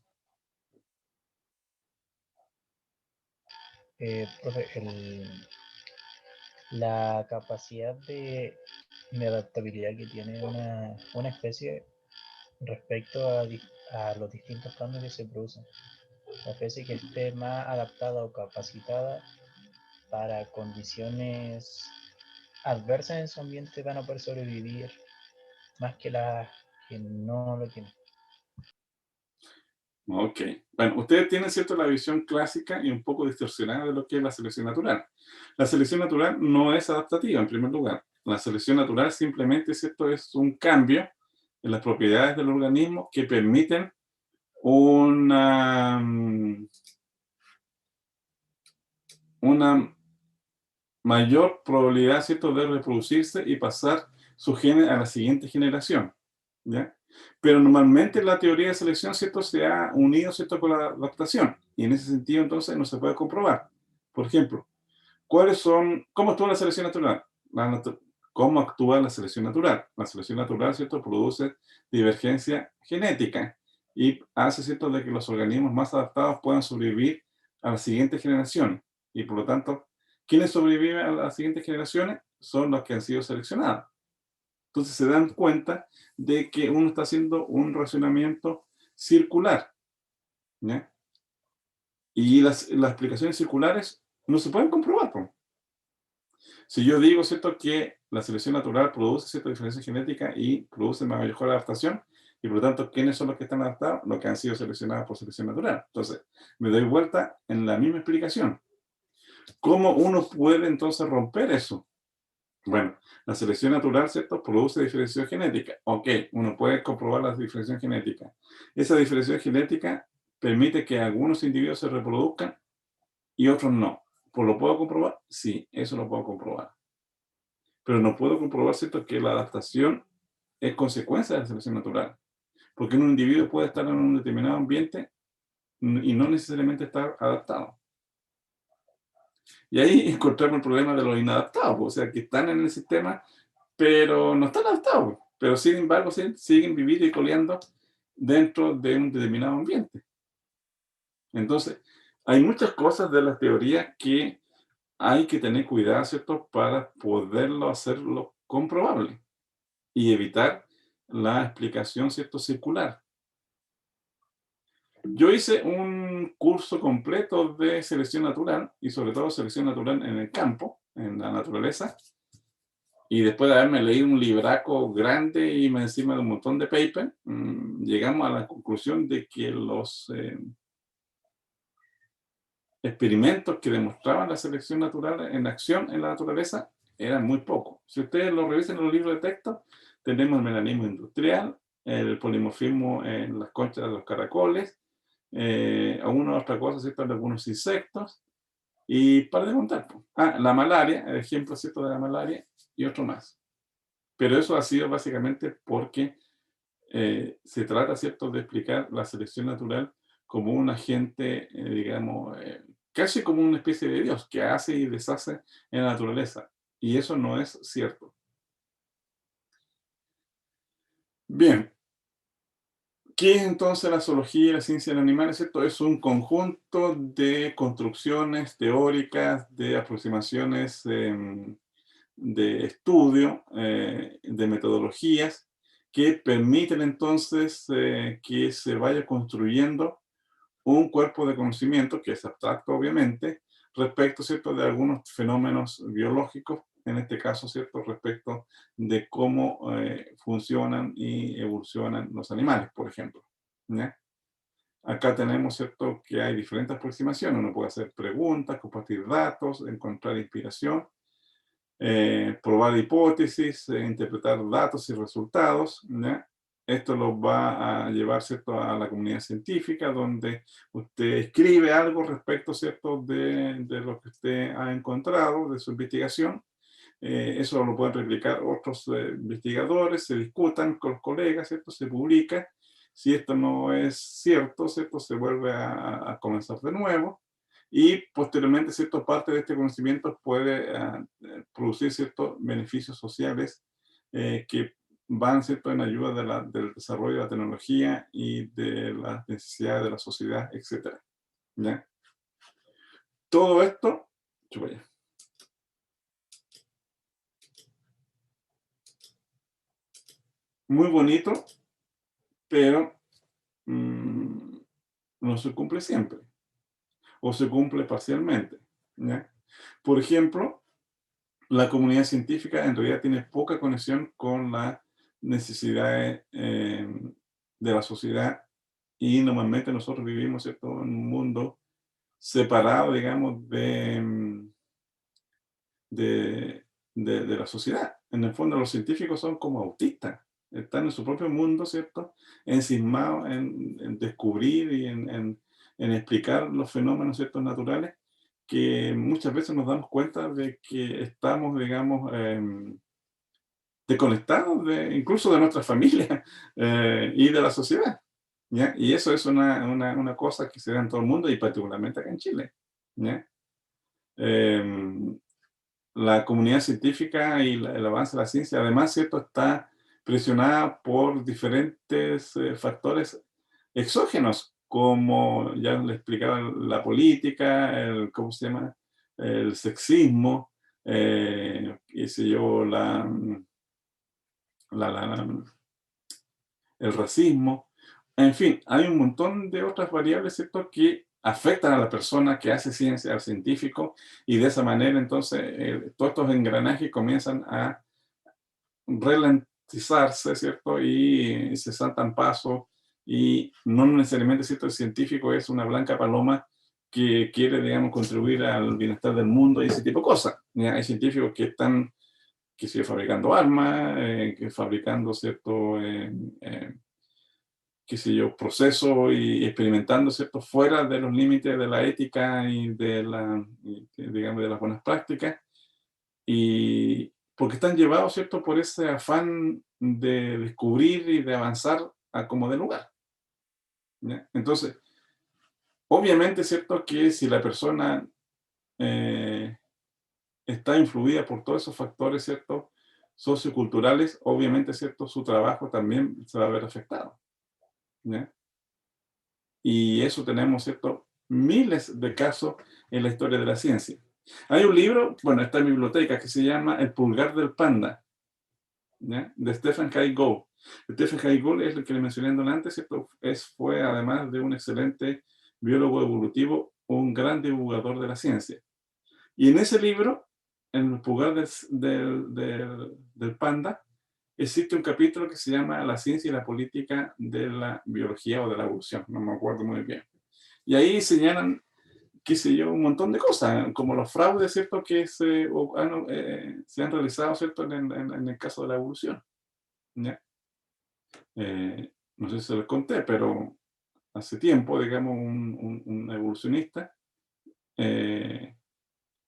Profe, la capacidad de adaptabilidad que tiene una especie respecto a los distintos cambios que se producen. La especie que esté más adaptada o capacitada para condiciones adversas en su ambiente van a poder sobrevivir más que las que no lo tienen. Ok. Bueno, ustedes tienen, ¿cierto?, la visión clásica y un poco distorsionada de lo que es la selección natural. La selección natural no es adaptativa, en primer lugar. La selección natural simplemente, ¿cierto?, es un cambio en las propiedades del organismo que permiten una, una mayor probabilidad, ¿cierto?, de reproducirse y pasar sus genes a la siguiente generación, ¿ya? Pero normalmente la teoría de selección, ¿cierto?, se ha unido, ¿cierto?, con la adaptación, y en ese sentido entonces no se puede comprobar. Por ejemplo, ¿cómo actúa la selección natural? ¿Cómo actúa la selección natural? La selección natural, ¿cierto?, produce divergencia genética y hace, ¿cierto?, de que los organismos más adaptados puedan sobrevivir a las siguientes generaciones. Y por lo tanto, ¿quiénes sobreviven a las siguientes generaciones? Son los que han sido seleccionados. Entonces se dan cuenta de que uno está haciendo un razonamiento circular, ¿ya? Y las explicaciones circulares no se pueden comprobar, po. Si yo digo, ¿cierto?, que la selección natural produce cierta diferencia genética y produce una mejor adaptación, y por lo tanto, ¿quiénes son los que están adaptados? Los que han sido seleccionados por selección natural. Entonces, me doy vuelta en la misma explicación. ¿Cómo uno puede entonces romper eso? Bueno, la selección natural, ¿cierto?, produce diferenciación genética. Ok, uno puede comprobar la diferenciación genética. Esa diferenciación genética permite que algunos individuos se reproduzcan y otros no. ¿Pues lo puedo comprobar? Sí, eso lo puedo comprobar. Pero no puedo comprobar, ¿cierto?, que la adaptación es consecuencia de la selección natural. Porque un individuo puede estar en un determinado ambiente y no necesariamente estar adaptado. Y ahí encontramos el problema de los inadaptados, o sea, que están en el sistema, pero no están adaptados, pero sin embargo siguen viviendo y coleando dentro de un determinado ambiente. Entonces, hay muchas cosas de la teoría que hay que tener cuidado, ¿cierto?, para poderlo hacerlo comprobable y evitar la explicación, ¿cierto?, circular. Yo hice un curso completo de selección natural, y sobre todo selección natural en el campo, en la naturaleza, y después de haberme leído un libraco grande y encima de un montón de paper, llegamos a la conclusión de que los experimentos que demostraban la selección natural en acción en la naturaleza eran muy pocos. Si ustedes lo revisan en los libros de texto, tenemos el mecanismo industrial, el polimorfismo en las conchas de los caracoles, alguna otra cosa, ¿cierto?, de algunos insectos, y para de contar. La malaria, el ejemplo, ¿cierto?, de la malaria, y otro más. Pero eso ha sido básicamente porque se trata, ¿cierto?, de explicar la selección natural como un agente, digamos, casi como una especie de Dios, que hace y deshace en la naturaleza. Y eso no es cierto. Bien. ¿Qué es entonces la zoología y la ciencia del animal? ¿Cierto? Es un conjunto de construcciones teóricas, de aproximaciones de estudio, de metodologías que permiten entonces que se vaya construyendo un cuerpo de conocimiento que es abstracto, obviamente, respecto, ¿cierto?, de algunos fenómenos biológicos, en este caso, ¿cierto?, respecto de cómo funcionan y evolucionan los animales, por ejemplo, ¿ya? Acá tenemos, ¿cierto?, que hay diferentes aproximaciones. Uno puede hacer preguntas, compartir datos, encontrar inspiración, probar hipótesis, interpretar datos y resultados, ¿ya? Esto lo va a llevar, ¿cierto?, a la comunidad científica, donde usted escribe algo respecto, ¿cierto?, de lo que usted ha encontrado, de su investigación. Eso lo pueden replicar otros investigadores, se discutan con los colegas, ¿cierto?, se publica. Si esto no es cierto, ¿cierto?, se vuelve a comenzar de nuevo. Y posteriormente, ¿cierto?, parte de este conocimiento puede producir ciertos beneficios sociales que van, ¿cierto?, en ayuda del desarrollo de la tecnología y de las necesidades de la sociedad, etc. ¿Ya? Todo esto, muy bonito, pero no se cumple siempre, o se cumple parcialmente, ¿ya? Por ejemplo, la comunidad científica en realidad tiene poca conexión con las necesidades de la sociedad, y normalmente nosotros vivimos, ¿cierto?, en un mundo separado, digamos, de la sociedad. En el fondo, los científicos son como autistas, están en su propio mundo, ¿cierto?, ensimismados en descubrir y en explicar los fenómenos, ¿cierto?, naturales, que muchas veces nos damos cuenta de que estamos, digamos, desconectados incluso de nuestra familia y de la sociedad. ¿Ya? Y eso es una cosa que se da en todo el mundo y particularmente acá en Chile. ¿Ya? La comunidad científica y el avance de la ciencia, además, ¿cierto?, está presionada por diferentes factores exógenos, como ya le explicaba, la política, ¿cómo se llama?, el sexismo, qué sé yo, la- la- el racismo, en fin, hay un montón de otras variables, ¿cierto?, que afectan a la persona que hace ciencia, al científico, y de esa manera entonces todos estos engranajes comienzan a ralentizarse, ¿cierto? Y se saltan pasos, y no necesariamente, ¿cierto?, el científico es una blanca paloma que quiere, digamos, contribuir al bienestar del mundo y ese tipo de cosas. ¿Ya? Hay científicos que están, que sigue fabricando armas, que fabricando, ¿cierto?, qué sé yo, procesos y experimentando, ¿cierto?, fuera de los límites de la ética y digamos, de las buenas prácticas, y porque están llevados, ¿cierto?, por ese afán de descubrir y de avanzar a como de lugar. ¿Ya? Entonces, obviamente, ¿cierto?, que si la persona eh, está influida por todos esos factores, ¿cierto?, socioculturales, obviamente, ¿cierto?, su trabajo también se va a ver afectado. ¿Ya? Y eso tenemos, ¿cierto?, miles de casos en la historia de la ciencia. Hay un libro, bueno, está en mi biblioteca, que se llama El pulgar del panda, ¿ya?, de Stephen Jay Gould. Stephen Jay Gould es el que le mencioné antes, ¿cierto? Fue, además de un excelente biólogo evolutivo, un gran divulgador de la ciencia. Y en ese libro, en el pulgar del panda, existe un capítulo que se llama La ciencia y la política de la biología o de la evolución, no me acuerdo muy bien. Y ahí señalan, qué sé yo, un montón de cosas, como los fraudes, ¿cierto?, que se han realizado, ¿cierto?, en el caso de la evolución. ¿Ya? No sé si se los conté, pero hace tiempo, digamos, un evolucionista,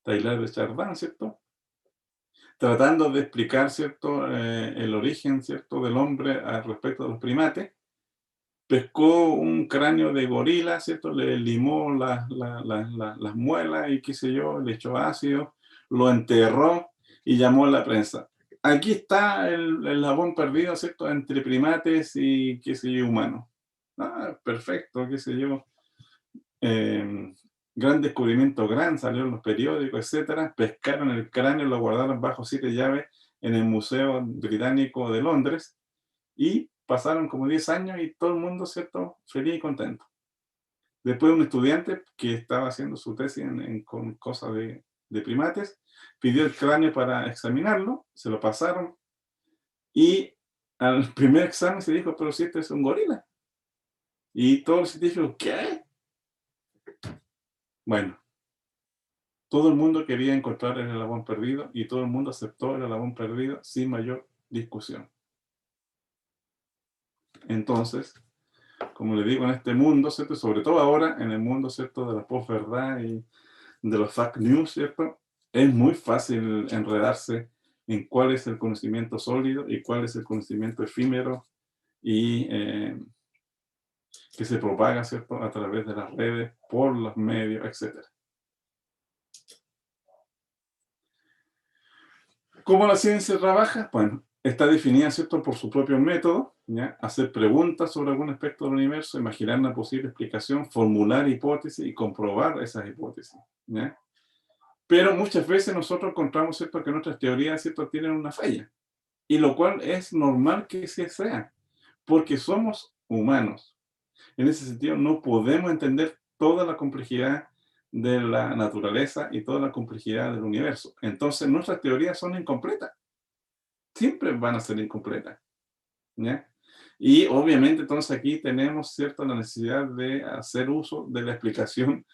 Taylor de Chardin, ¿cierto?, tratando de explicar, ¿cierto?, el origen, ¿cierto?, del hombre al respecto de los primates, pescó un cráneo de gorila, ¿cierto?, le limó las muelas y qué sé yo, le echó ácido, lo enterró y llamó a la prensa. Aquí está el eslabón perdido, ¿cierto?, entre primates y, qué sé yo, humanos. Ah, perfecto, qué sé yo. Eh, Gran descubrimiento, salió en los periódicos, etcétera. Pescaron el cráneo, lo guardaron bajo 7 llaves en el Museo Británico de Londres, y pasaron como 10 años y todo el mundo, ¿cierto?, feliz y contento. Después un estudiante que estaba haciendo su tesis con cosas de primates, pidió el cráneo para examinarlo, se lo pasaron, y al primer examen se dijo, pero si este es un gorila. Y todos los científicos, ¿qué? Bueno, todo el mundo quería encontrar el eslabón perdido y todo el mundo aceptó el eslabón perdido sin mayor discusión. Entonces, como le digo, en este mundo, ¿cierto?, sobre todo ahora, en el mundo, ¿cierto?, de la posverdad y de los fake news, ¿cierto?, es muy fácil enredarse en cuál es el conocimiento sólido y cuál es el conocimiento efímero y que se propaga, ¿cierto?, a través de las redes, por los medios, etc. ¿Cómo la ciencia trabaja? Bueno, está definida, ¿cierto?, por su propio método, ¿ya? Hacer preguntas sobre algún aspecto del universo, imaginar una posible explicación, formular hipótesis y comprobar esas hipótesis, ¿ya? Pero muchas veces nosotros encontramos, ¿cierto?, que nuestras teorías, ¿cierto?, tienen una falla, y lo cual es normal que sí sea, porque somos humanos. En ese sentido, no podemos entender toda la complejidad de la naturaleza y toda la complejidad del universo. Entonces, nuestras teorías son incompletas. Siempre van a ser incompletas, ¿ya? Y obviamente, entonces aquí tenemos, ¿cierto?, la necesidad de hacer uso de la explicación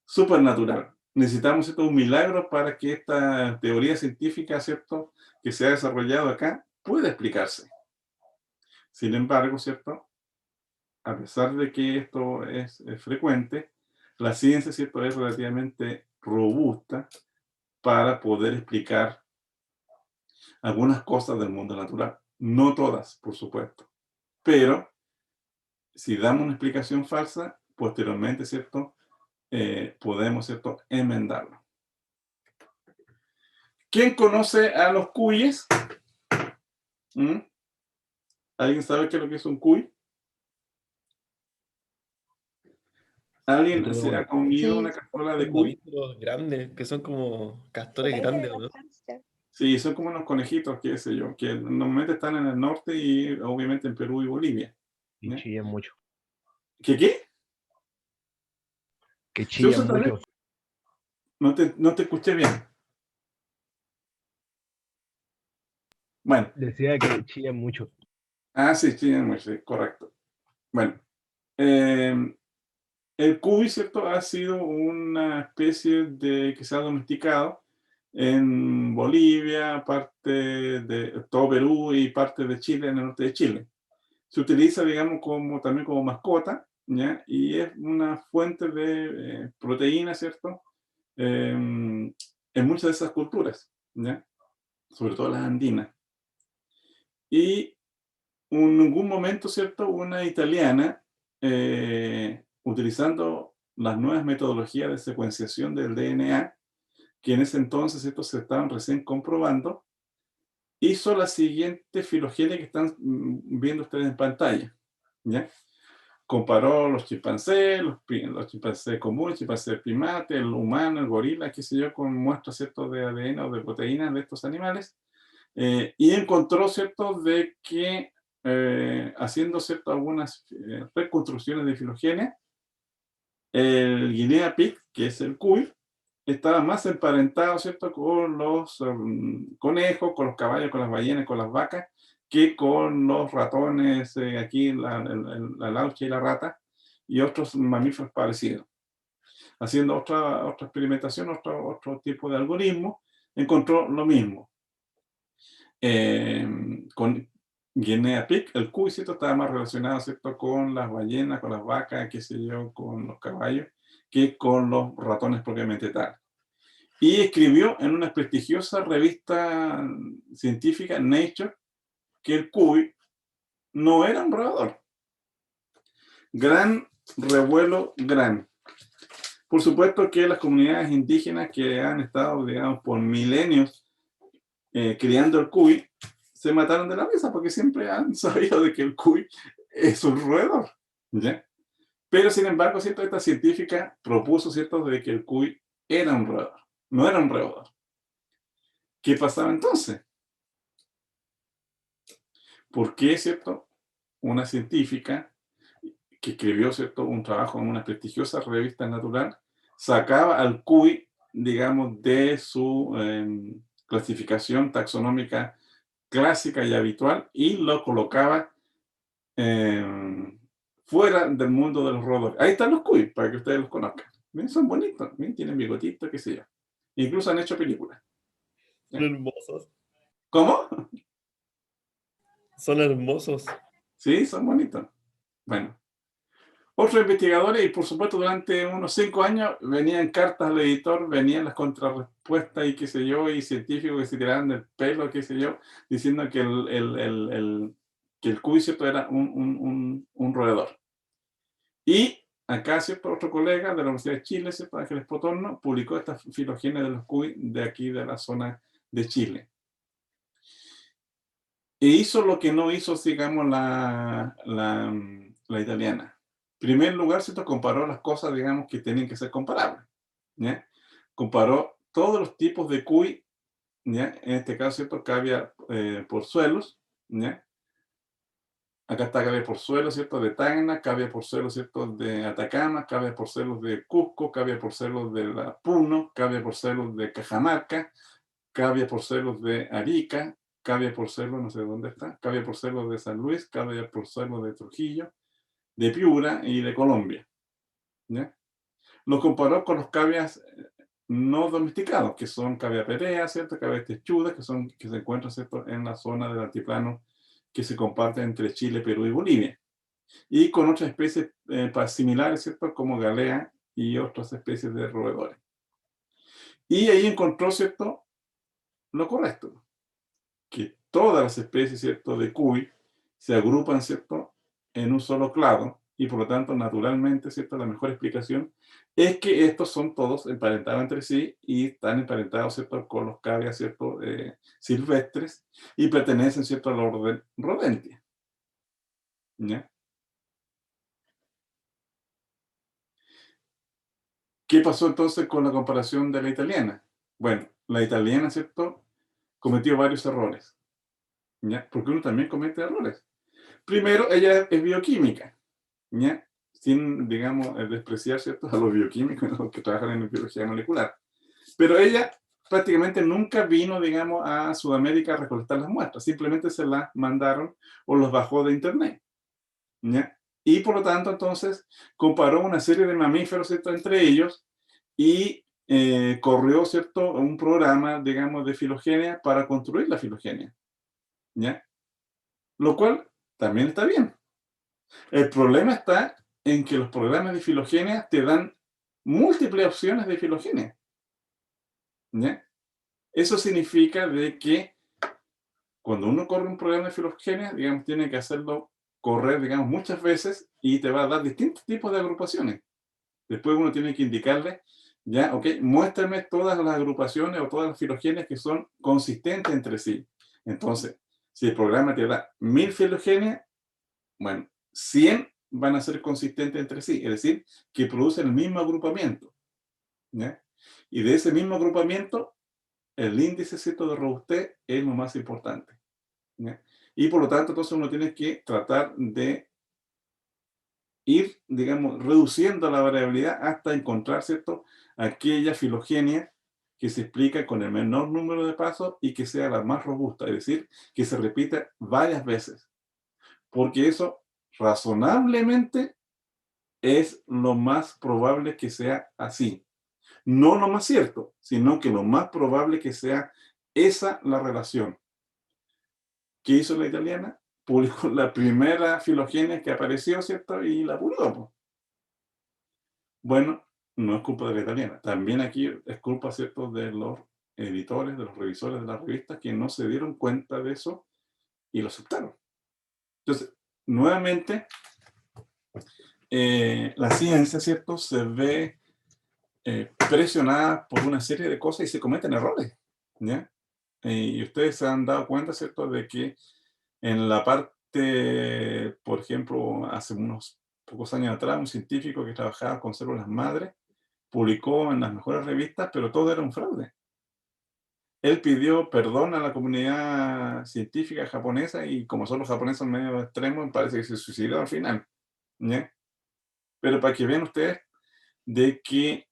supernatural. Necesitamos, ¿cierto?, un milagro para que esta teoría científica, ¿cierto?, que se ha desarrollado acá, pueda explicarse. Sin embargo, ¿cierto?, a pesar de que esto es frecuente, la ciencia, ¿cierto?, es relativamente robusta para poder explicar algunas cosas del mundo natural. No todas, por supuesto. Pero si damos una explicación falsa, posteriormente, ¿cierto? Podemos, ¿cierto?, enmendarlo. ¿Quién conoce a los cuyes? ¿Mm? ¿Alguien sabe qué es lo que es un cuy? ¿Alguien Yo tuve se ha uno. comido una Sí, cazuela de Son cuy? mamíferos grandes, que son como castores por ahí de grandes, ¿o la no? Francia. Sí, son como unos conejitos, qué sé yo, que normalmente están en el norte y obviamente en Perú y Bolivia. Y ¿Ya? chillan mucho. ¿Qué? Que ¿Se usa chillan también? mucho. No te escuché bien. Bueno, Decía que chillan mucho. sí, sí, correcto. Bueno, eh, el cuy, ¿cierto?, ha sido una especie de que se ha domesticado en Bolivia, parte de todo Perú y parte de Chile, en el norte de Chile. Se utiliza, digamos, también como mascota, ¿ya? Y es una fuente de proteína, ¿cierto? En muchas de esas culturas, ¿ya? Sobre todo las andinas. Y en algún momento, ¿cierto?, una italiana, utilizando las nuevas metodologías de secuenciación del DNA, que en ese entonces, ¿cierto?, se estaban recién comprobando, hizo la siguiente filogenia que están viendo ustedes en pantalla, ¿ya? Comparó los chimpancés, los chimpancés comunes, chimpancés primates, el humano, el gorila, qué sé yo, con muestras, ¿cierto?, de ADN o de proteínas de estos animales, y encontró, ¿cierto?, de que haciendo, ¿cierto?, algunas reconstrucciones de filogenia, el guinea pig, que es el cuy, estaba más emparentado, ¿cierto?, con los conejos, con los caballos, con las ballenas, con las vacas, que con los ratones, aquí la laucha y la rata, y otros mamíferos parecidos. Haciendo otra experimentación, otro tipo de algoritmo, encontró lo mismo. Con Guinea Pig, el cuy, ¿cierto?, estaba más relacionado, ¿cierto?, con las ballenas, con las vacas, qué sé yo, con los caballos, que con los ratones propiamente tal. Y escribió en una prestigiosa revista científica, Nature, que el cuy no era un roedor. Gran revuelo, gran. Por supuesto que las comunidades indígenas que han estado, digamos, por milenios criando el cuy, se mataron de la risa porque siempre han sabido de que el cuy es un roedor, ¿ya? Pero sin embargo, ¿cierto?, esta científica propuso, ¿cierto?, de que el cuy era un roedor, no era un roedor. ¿Qué pasaba entonces? ¿Por qué, cierto?, una científica que escribió, ¿cierto?, un trabajo en una prestigiosa revista natural sacaba al cuy, digamos, de su clasificación taxonómica clásica y habitual y lo colocaba fuera del mundo de los roedores? Ahí están los cuy, para que ustedes los conozcan. ¿Ven? Son bonitos, ¿ven? Tienen bigotitos, qué sé yo. Incluso han hecho películas. Son hermosos. ¿Cómo? Son hermosos. Sí, son bonitos. Bueno. Otros investigadores, y por supuesto durante unos 5 años, venían cartas al editor, venían las contrarrespuestas y qué sé yo, y científicos que se tiraban del pelo, qué sé yo, diciendo que el cuy, ¿cierto?, era un roedor. Y acá, ¿cierto?, otro colega de la Universidad de Chile, ¿cierto?, Ángeles Potorno, publicó esta filogenia de los cuy de aquí, de la zona de Chile. E hizo lo que no hizo, digamos, la italiana. En primer lugar, ¿cierto?, comparó las cosas, digamos, que tienen que ser comparables, ¿ya? Comparó todos los tipos de cuy, ¿ya? En este caso, ¿cierto?, cavia por suelos, ¿ya? Acá está cavia por suelo, ¿cierto?, de Tacna, cavia por suelo, ¿cierto?, de Atacama, cavia por suelos de Cusco, cavia por suelos de la Puno, cavia por suelos de Cajamarca, cavia por suelos de Arica, cavia por suelos, no sé dónde está, cavia por suelos de San Luis, cavia por suelos de Trujillo, de Piura y de Colombia, ¿ya? Lo comparó con los cavias no domesticados, que son cavia perea, ¿cierto?, cavia techuda, que se encuentran, ¿cierto?, en la zona del altiplano que se comparte entre Chile, Perú y Bolivia. Y con otras especies similares, ¿cierto?, como galea y otras especies de roedores. Y ahí encontró, ¿cierto?, lo correcto. que todas las especies, ¿cierto?, de cuy se agrupan, ¿cierto?, en un solo clado, y por lo tanto, naturalmente, ¿cierto?, la mejor explicación es que estos son todos emparentados entre sí y están emparentados, ¿cierto?, con los cavias, ¿cierto?, silvestres, y pertenecen, ¿cierto?, al orden Rodentia. ¿Ya? ¿Qué pasó entonces con la comparación de la italiana? Bueno, la italiana, ¿cierto?, cometió varios errores. ¿Ya? Porque uno también comete errores. Primero, ella es bioquímica, ¿ya? Sin, digamos, despreciar, ¿cierto?, a los bioquímicos, los que trabajan en biología molecular. Pero ella prácticamente nunca vino, digamos, a Sudamérica a recolectar las muestras. Simplemente se las mandaron o los bajó de internet, ¿ya? Y por lo tanto, entonces, comparó una serie de mamíferos, ¿cierto?, entre ellos, y corrió, ¿cierto?, un programa, digamos, de filogenia para construir la filogenia, ¿ya? Lo cual también está bien. El problema está en que los programas de filogenia te dan múltiples opciones de filogenia, ¿ya? Eso significa de que cuando uno corre un programa de filogenia, digamos, tiene que hacerlo correr, digamos, muchas veces y te va a dar distintos tipos de agrupaciones. Después uno tiene que indicarle, ya, ok, muéstrame todas las agrupaciones o todas las filogenias que son consistentes entre sí. Entonces, si el programa te da 1000 filogenias, bueno, 100 van a ser consistentes entre sí, es decir, que producen el mismo agrupamiento, ¿ya? Y de ese mismo agrupamiento, el índice, ¿cierto?, de robustez es lo más importante, ¿ya? Y por lo tanto, entonces uno tiene que tratar de ir, digamos, reduciendo la variabilidad hasta encontrar, ¿cierto?, aquella filogenia que se explica con el menor número de pasos y que sea la más robusta, es decir, que se repita varias veces, porque eso razonablemente es lo más probable que sea así. No lo más cierto, sino que lo más probable que sea esa la relación. ¿Qué hizo la italiana? Publicó la primera filogenia que apareció, ¿cierto? Y la publicó, pues. Bueno, no es culpa de la italiana. También aquí es culpa, ¿cierto?, de los editores, de los revisores de las revistas que no se dieron cuenta de eso y lo aceptaron. Entonces, nuevamente, la ciencia, ¿cierto?, se ve presionada por una serie de cosas y se cometen errores, ¿ya? Y ustedes se han dado cuenta, ¿cierto?, de que en la parte, por ejemplo, hace unos pocos años atrás, un científico que trabajaba con células madre publicó en las mejores revistas, pero todo era un fraude. Él pidió perdón a la comunidad científica japonesa y como son los japoneses medio extremos, parece que se suicidó al final, ¿ya? Pero para que vean ustedes de que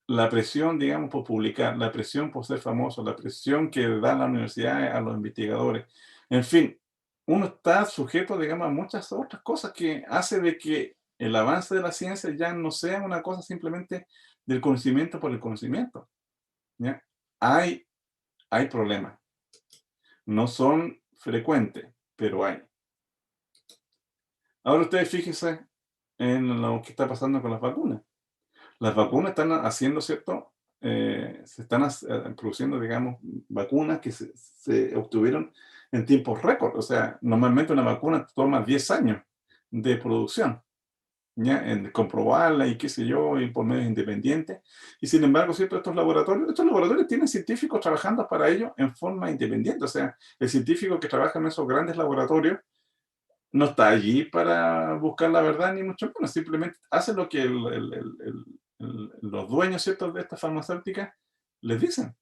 la presión, digamos, por publicar, la presión por ser famoso, la presión que da la universidad a los investigadores, en fin, uno está sujeto, digamos, a muchas otras cosas que hace de que el avance de la ciencia ya no sea una cosa simplemente del conocimiento por el conocimiento, ¿ya? Hay, hay problemas. No son frecuentes, pero hay. Ahora ustedes fíjense en lo que está pasando con las vacunas. Las vacunas están haciendo, ¿cierto? Se están produciendo, digamos, vacunas que se obtuvieron en tiempos récord. O sea, normalmente una vacuna toma 10 años de producción, ¿ya? En comprobarla y qué sé yo, y por medios independientes. Y sin embargo, ¿cierto? Estos laboratorios tienen científicos trabajando para ello en forma independiente. O sea, el científico que trabaja en esos grandes laboratorios no está allí para buscar la verdad, ni mucho menos, simplemente hace lo que los dueños, ¿cierto?, de estas farmacéuticas les dicen,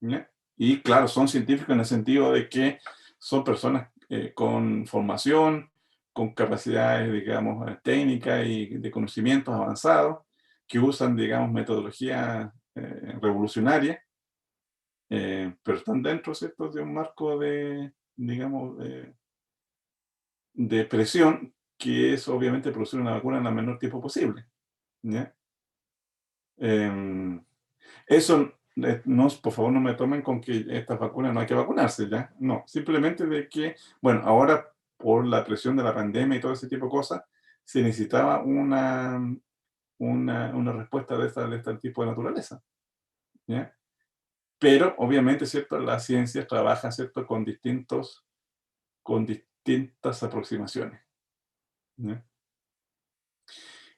¿ya? Y claro, son científicos en el sentido de que son personas con formación, con capacidades, digamos, técnicas y de conocimientos avanzados, que usan, digamos, metodologías revolucionarias, pero están dentro, ¿cierto?, de un marco de, digamos, de presión, que es obviamente producir una vacuna en el menor tiempo posible, ¿ya? Eso, no, por favor, no me tomen con que estas vacunas no hay que vacunarse, ¿ya? No, simplemente de que, bueno, ahora por la presión de la pandemia y todo ese tipo de cosas, se necesitaba una respuesta de este tipo de naturaleza, ¿ya? Pero, obviamente, ¿cierto? La ciencia trabaja, ¿cierto? Con distintas aproximaciones, ¿ya?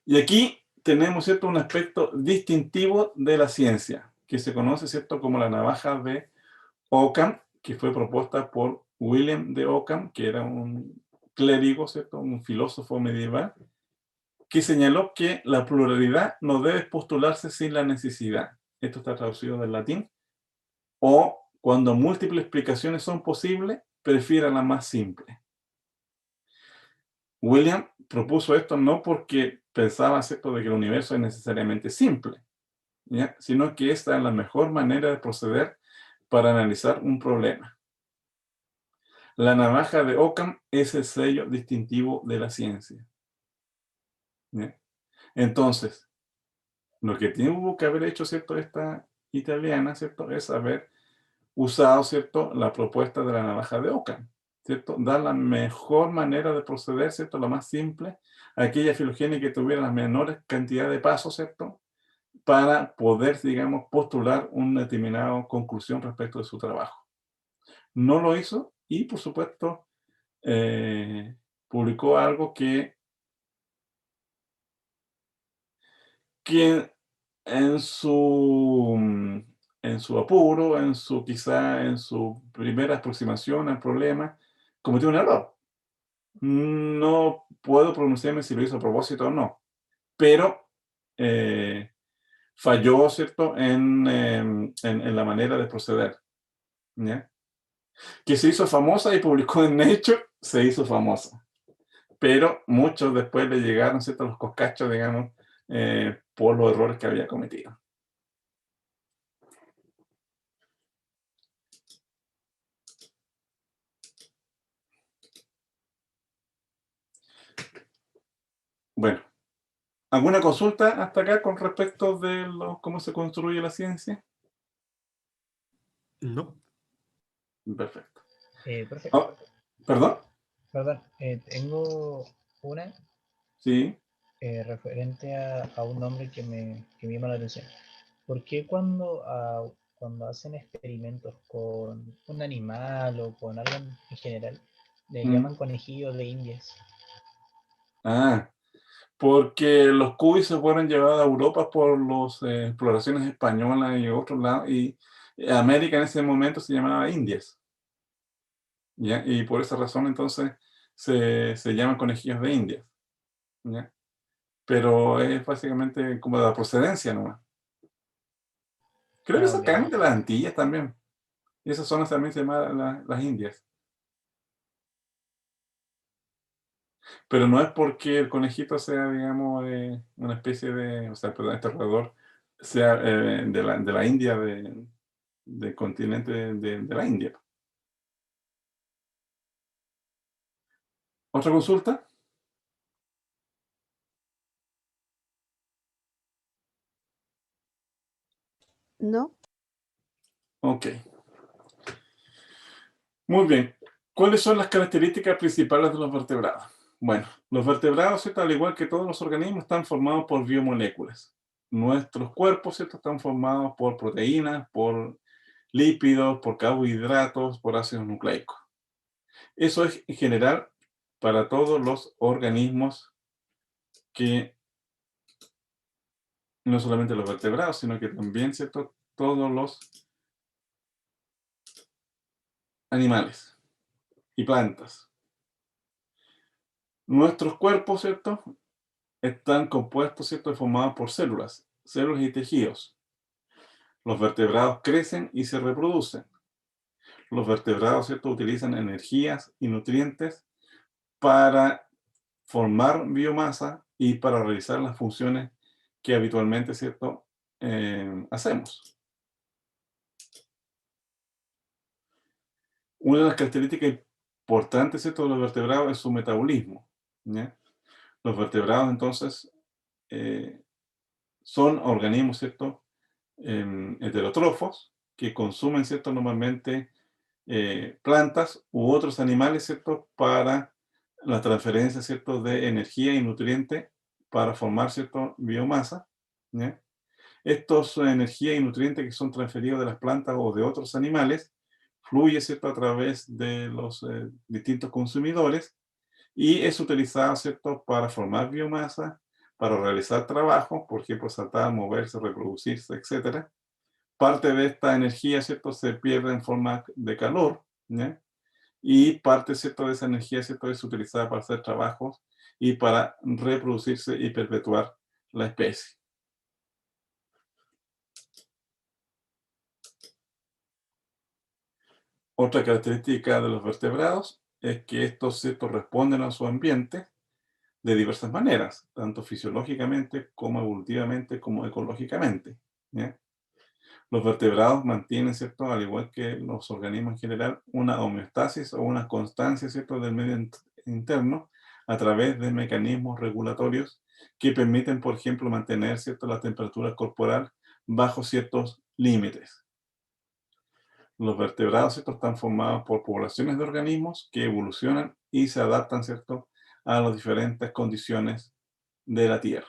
Y aquí tenemos, ¿cierto? Un aspecto distintivo de la ciencia, que se conoce, ¿cierto? Como la navaja de Occam, que fue propuesta por William de Ockham, que era un clérigo, ¿cierto? Un filósofo medieval, que señaló que la pluralidad no debe postularse sin la necesidad. Esto está traducido del latín. O cuando múltiples explicaciones son posibles, prefiera la más simple. William propuso esto no porque pensaba, ¿cierto?, de que el universo es necesariamente simple, ¿ya? Sino que esta es la mejor manera de proceder para analizar un problema. La navaja de Occam es el sello distintivo de la ciencia, ¿ya? Entonces, lo que tuvo que haber hecho, ¿cierto?, esta italiana, ¿cierto?, es haber usado, ¿cierto?, la propuesta de la navaja de Occam, ¿cierto? Dar la mejor manera de proceder, ¿cierto?, la más simple, aquella filogenia que tuviera la menor cantidad de pasos, ¿cierto?, para poder, digamos, postular una determinada conclusión respecto de su trabajo. No lo hizo y, por supuesto, publicó algo que en su apuro, quizá en su primera aproximación al problema, cometió un error. No puedo pronunciarme si lo hizo a propósito o no, pero falló, ¿cierto?, en la manera de proceder, ¿ya? Que se hizo famosa y publicó en Nature, se hizo famosa. Pero muchos después le llegaron, ¿cierto?, los coscachos, digamos, por los errores que había cometido. Bueno, ¿alguna consulta hasta acá con respecto de cómo se construye la ciencia? No. Perfecto. Profe, Ah, ¿perdón? perdón, tengo una Sí. referente a un nombre que me llama la atención. ¿Por qué cuando hacen experimentos con un animal o con algo en general, le llaman conejillos de indias? Ah, porque los cubis se fueron llevados a Europa por las exploraciones españolas y otros lados, y América en ese momento se llamaba Indias, ¿ya? Y por esa razón entonces se llaman conejillos de Indias, ¿ya? Pero es básicamente como de la procedencia nomás. Creo que Ah, ok. sacan de las Antillas también. Y esas zonas también se llaman las Indias. Pero no es porque el conejito sea, digamos, una especie de, o sea, perdón, este roedor sea de la India, del continente de la India. ¿Otra consulta? No. Ok. Muy bien. ¿Cuáles son las características principales de los vertebrados? Bueno, los vertebrados, ¿cierto?, al igual que todos los organismos, están formados por biomoléculas. Nuestros cuerpos, ¿cierto?, están formados por proteínas, por lípidos, por carbohidratos, por ácidos nucleicos. Eso es en general para todos los organismos, que no solamente los vertebrados, sino que también, ¿cierto?, todos los animales y plantas. Nuestros cuerpos, ¿cierto?, están compuestos, ¿cierto?, y formados por células y tejidos. Los vertebrados crecen y se reproducen. Los vertebrados, ¿cierto?, utilizan energías y nutrientes para formar biomasa y para realizar las funciones que habitualmente, ¿cierto?, hacemos. Una de las características importantes, ¿cierto?, de los vertebrados es su metabolismo, ¿ya? Los vertebrados, entonces, son organismos, ¿cierto?, heterótrofos, que consumen, ¿cierto?, normalmente plantas u otros animales, ¿cierto?, para la transferencia, ¿cierto?, de energía y nutriente para formar, ¿cierto?, biomasa, ¿ya? Estos energía y nutrientes que son transferidos de las plantas o de otros animales, fluye, ¿cierto?, a través de los distintos consumidores y es utilizado, ¿cierto?, para formar biomasa, para realizar trabajo, por ejemplo, saltar, moverse, reproducirse, etc. Parte de esta energía, ¿cierto?, se pierde en forma de calor, ¿ya? Y parte, ¿cierto?, de esa energía, ¿cierto?, es utilizada para hacer trabajos y para reproducirse y perpetuar la especie. Otra característica de los vertebrados es que estos, ¿cierto?, responden a su ambiente de diversas maneras, tanto fisiológicamente como evolutivamente como ecológicamente, ¿ya? Los vertebrados mantienen, ¿cierto?, al igual que los organismos en general, una homeostasis o una constancia, ¿cierto?, del medio interno a través de mecanismos regulatorios que permiten, por ejemplo, mantener, ¿cierto?, la temperatura corporal bajo ciertos límites. Los vertebrados, ¿cierto?, están formados por poblaciones de organismos que evolucionan y se adaptan, ¿cierto?, a las diferentes condiciones de la Tierra.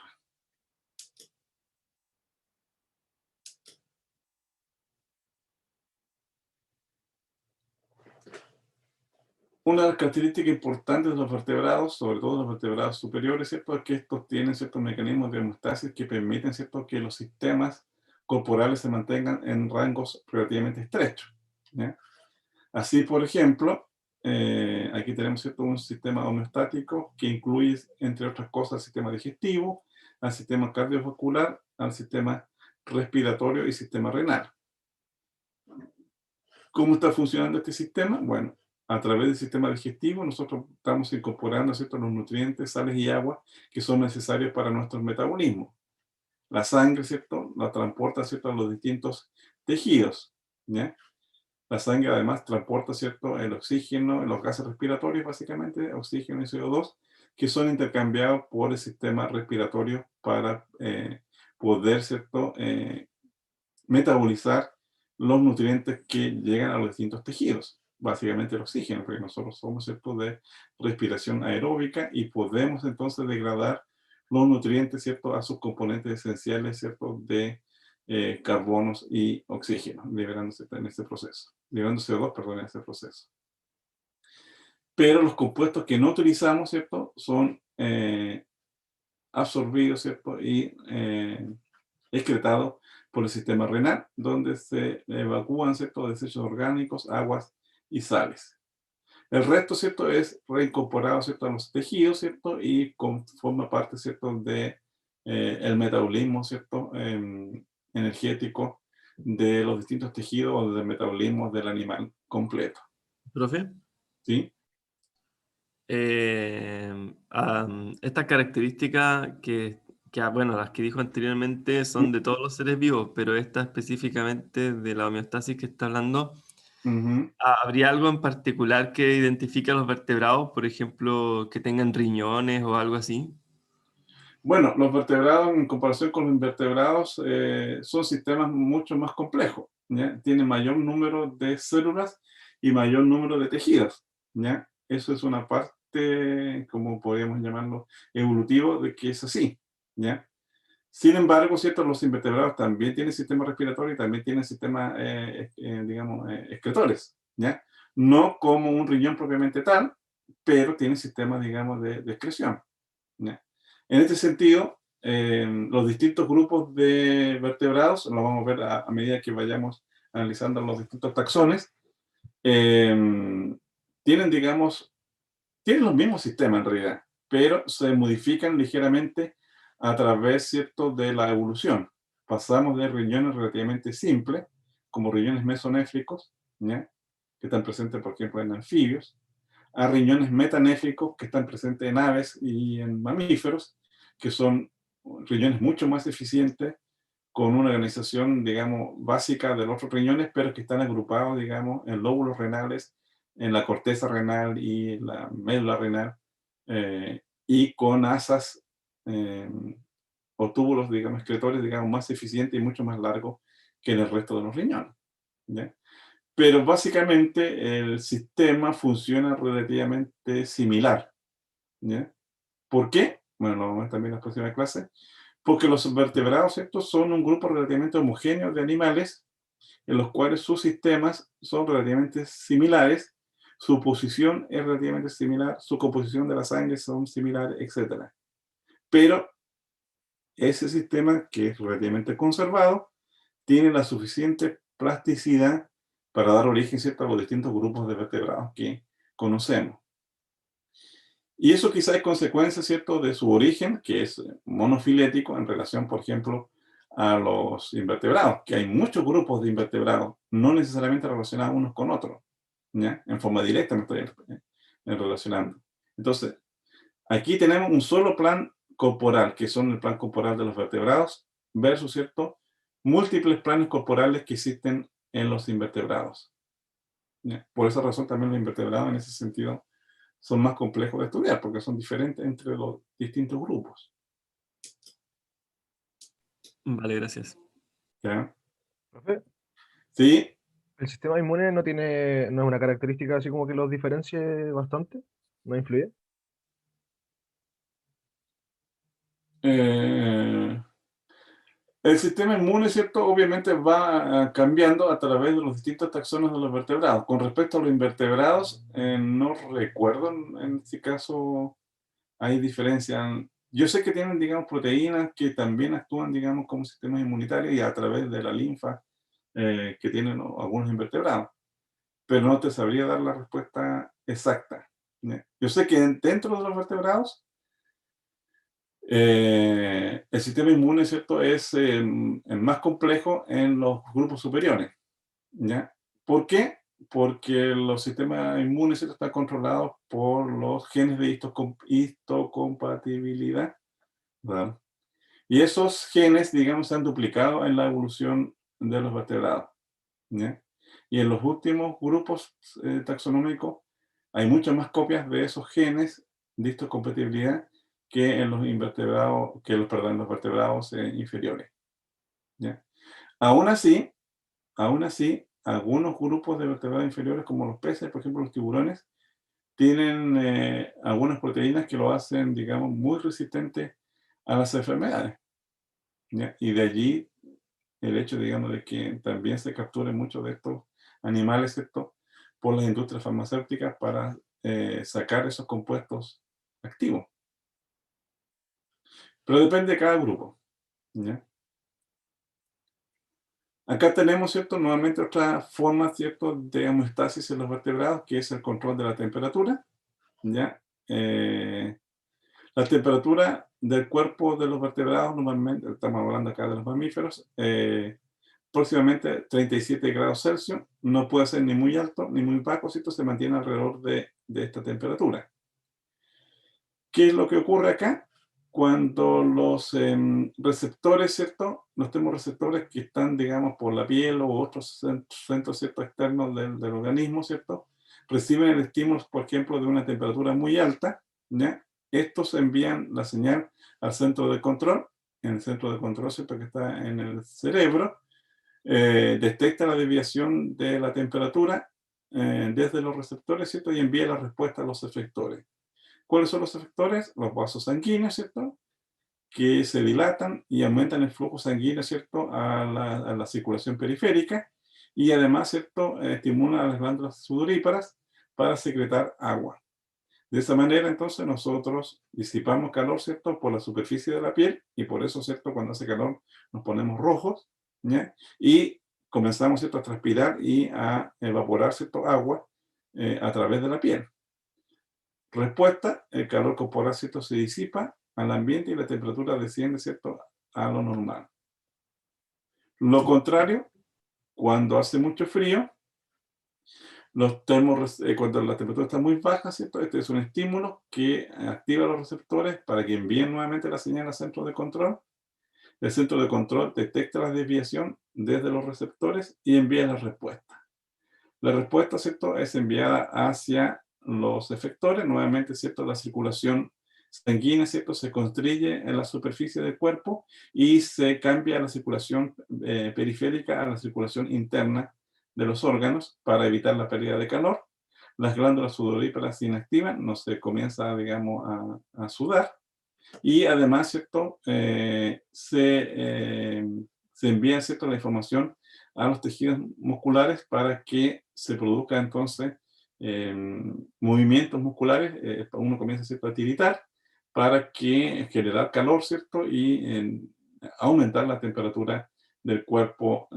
Una de las características importantes de los vertebrados, sobre todo los vertebrados superiores, ¿cierto?, es que estos tienen ciertos mecanismos de homeostasis que permiten, ¿cierto?, que los sistemas corporales se mantengan en rangos relativamente estrechos, ¿ya? Así, por ejemplo, aquí tenemos, ¿cierto?, un sistema homeostático que incluye, entre otras cosas, al sistema digestivo, al sistema cardiovascular, al sistema respiratorio y sistema renal. ¿Cómo está funcionando este sistema? Bueno, a través del sistema digestivo nosotros estamos incorporando, ¿cierto?, los nutrientes, sales y agua que son necesarios para nuestro metabolismo. La sangre, ¿cierto?, la transporta, ¿cierto?, a los distintos tejidos, ¿ya? La sangre además transporta, ¿cierto?, el oxígeno, los gases respiratorios, básicamente, oxígeno y CO2, que son intercambiados por el sistema respiratorio para poder, ¿cierto?, metabolizar los nutrientes que llegan a los distintos tejidos, básicamente el oxígeno, porque nosotros somos, ¿cierto?, de respiración aeróbica y podemos entonces degradar los nutrientes, ¿cierto?, a sus componentes esenciales, ¿cierto?, de carbonos y oxígeno, liberándose en este proceso, liberando CO2, perdón, en este proceso. Pero los compuestos que no utilizamos, ¿cierto?, son absorbidos, ¿cierto?, y excretados por el sistema renal, donde se evacúan, ¿cierto?, desechos orgánicos, aguas y sales. El resto, ¿cierto?, es reincorporado, ¿cierto?, a los tejidos, ¿cierto?, y forma parte, ¿cierto?, de el metabolismo, ¿cierto?, energético de los distintos tejidos o del metabolismo del animal completo, Profe, ¿sí? estas características bueno, las que dijo anteriormente son de todos los seres vivos, pero esta específicamente de la homeostasis que está hablando, Ujú. ¿habría algo en particular que identifique a los vertebrados? Por ejemplo, que tengan riñones o algo así. Bueno, los vertebrados en comparación con los invertebrados son sistemas mucho más complejos, ¿ya? Tienen mayor número de células y mayor número de tejidos, ¿ya? Eso es una parte, como podríamos llamarlo, evolutivo de que es así, ¿ya? Sin embargo, ¿cierto?, los invertebrados también tienen sistema respiratorio y también tienen sistema, digamos, excretores, ¿ya? No como un riñón propiamente tal, pero tienen sistemas, digamos, de excreción, ¿ya? En este sentido, los distintos grupos de vertebrados, lo vamos a ver a medida que vayamos analizando los distintos taxones, tienen, digamos, tienen los mismos sistemas en realidad, pero se modifican ligeramente a través, ¿cierto?, de la evolución. Pasamos de riñones relativamente simples, como riñones mesonéfricos, ¿ya?, que están presentes, por ejemplo, en anfibios, a riñones metanéfricos que están presentes en aves y en mamíferos, que son riñones mucho más eficientes, con una organización, digamos, básica de los otros riñones, pero que están agrupados, digamos, en lóbulos renales, en la corteza renal y la médula renal, y con asas o túbulos, digamos, excretores, digamos, más eficientes y mucho más largos que en el resto de los riñones, ¿ya? Pero básicamente el sistema funciona relativamente similar, ¿ya? ¿Por qué? Bueno, lo vamos a ver también en la próxima clase. Porque los vertebrados, ¿cierto?, son un grupo relativamente homogéneo de animales en los cuales sus sistemas son relativamente similares, su posición es relativamente similar, su composición de la sangre son similares, etc. Pero ese sistema, que es relativamente conservado, tiene la suficiente plasticidad para dar origen, ¿cierto?, a los distintos grupos de vertebrados que conocemos. Y eso quizás es consecuencia, ¿cierto?, de su origen, que es monofilético en relación, por ejemplo, a los invertebrados, que hay muchos grupos de invertebrados, no necesariamente relacionados unos con otros, ¿ya? En forma directa me estoy relacionando. Entonces, aquí tenemos un solo plan corporal, que son el plan corporal de los vertebrados, versus, ¿cierto?, múltiples planes corporales que existen en los invertebrados, ¿ya? Por esa razón también los invertebrados en ese sentido son más complejos de estudiar, porque son diferentes entre los distintos grupos, Vale, gracias. ¿ya? Profe, Sí, ¿el sistema inmune no es una característica así como que los diferencie bastante? ¿No influye? el sistema inmune, ¿cierto?, obviamente va cambiando a través de los distintos taxones de los vertebrados. Con respecto a los invertebrados, no recuerdo en este caso hay diferencia. Yo sé que tienen, digamos, proteínas que también actúan, digamos, como sistemas inmunitarios y a través de la linfa que tienen algunos invertebrados, pero no te sabría dar la respuesta exacta, ¿ya? Yo sé que dentro de los vertebrados el sistema inmune, ¿cierto?, es el más complejo en los grupos superiores, ¿ya? ¿Por qué? Porque los sistemas inmunes, ¿cierto?, están controlados por los genes de histocompatibilidad, ¿verdad? Y esos genes, digamos, se han duplicado en la evolución de los vertebrados, ¿ya? Y en los últimos grupos taxonómicos hay muchas más copias de esos genes de histocompatibilidad que en los invertebrados, perdón, en los vertebrados inferiores, ¿ya? Aún así, algunos grupos de vertebrados inferiores, como los peces, por ejemplo, los tiburones, tienen algunas proteínas que lo hacen, digamos, muy resistentes a las enfermedades, ¿ya? Y de allí el hecho, digamos, de que también se capturen muchos de estos animales, ¿cierto?, por las industrias farmacéuticas para sacar esos compuestos activos. Pero depende de cada grupo, ¿ya? Acá tenemos, ¿cierto?, nuevamente otra forma, ¿cierto?, de homeostasis en los vertebrados, que es el control de la temperatura, ¿ya? La temperatura del cuerpo de los vertebrados, normalmente, estamos hablando acá de los mamíferos, próximamente 37 grados Celsius, no puede ser ni muy alto ni muy bajo, ¿cierto?, se mantiene alrededor de esta temperatura. ¿Qué es lo que ocurre acá? Cuando los receptores, ¿cierto?, los termorreceptores que están, digamos, por la piel o otros centros, ¿cierto?, externos del organismo, ¿cierto?, reciben el estímulo, por ejemplo, de una temperatura muy alta, ¿ya? Estos envían la señal al centro de control, en el centro de control, ¿cierto?, que está en el cerebro, detecta la desviación de la temperatura desde los receptores, ¿cierto?, y envía la respuesta a los efectores. ¿Cuáles son los efectores? Los vasos sanguíneos, ¿cierto?, que se dilatan y aumentan el flujo sanguíneo, ¿cierto?, a la circulación periférica, y además, ¿cierto?, estimulan a las glándulas sudoríparas para secretar agua. De esa manera, entonces, nosotros disipamos calor, ¿cierto?, por la superficie de la piel, y por eso, ¿cierto?, cuando hace calor nos ponemos rojos, ¿ya? Y comenzamos, ¿cierto?, a transpirar y a evaporar, ¿cierto?, agua a través de la piel. Respuesta, el calor corporal, ¿cierto?, se disipa al ambiente y la temperatura desciende, ¿cierto?, a lo normal. Lo contrario, cuando hace mucho frío, cuando la temperatura está muy baja, ¿cierto?, este es un estímulo que activa los receptores para que envíen nuevamente la señal al centro de control. El centro de control detecta la desviación desde los receptores y envía la respuesta. La respuesta, ¿cierto?, es enviada hacia los efectores. Nuevamente, ¿cierto?, la circulación sanguínea, ¿cierto?, se constriñe en la superficie del cuerpo y se cambia la circulación periférica a la circulación interna de los órganos para evitar la pérdida de calor. Las glándulas sudoríparas se inactivan, no se comienza, digamos, a sudar, Y además, ¿cierto? Se envía, ¿cierto?, la información a los tejidos musculares para que se produzca entonces movimientos musculares. Uno comienza, ¿cierto?, a tiritar para que generar calor, ¿cierto? Y aumentar la temperatura del cuerpo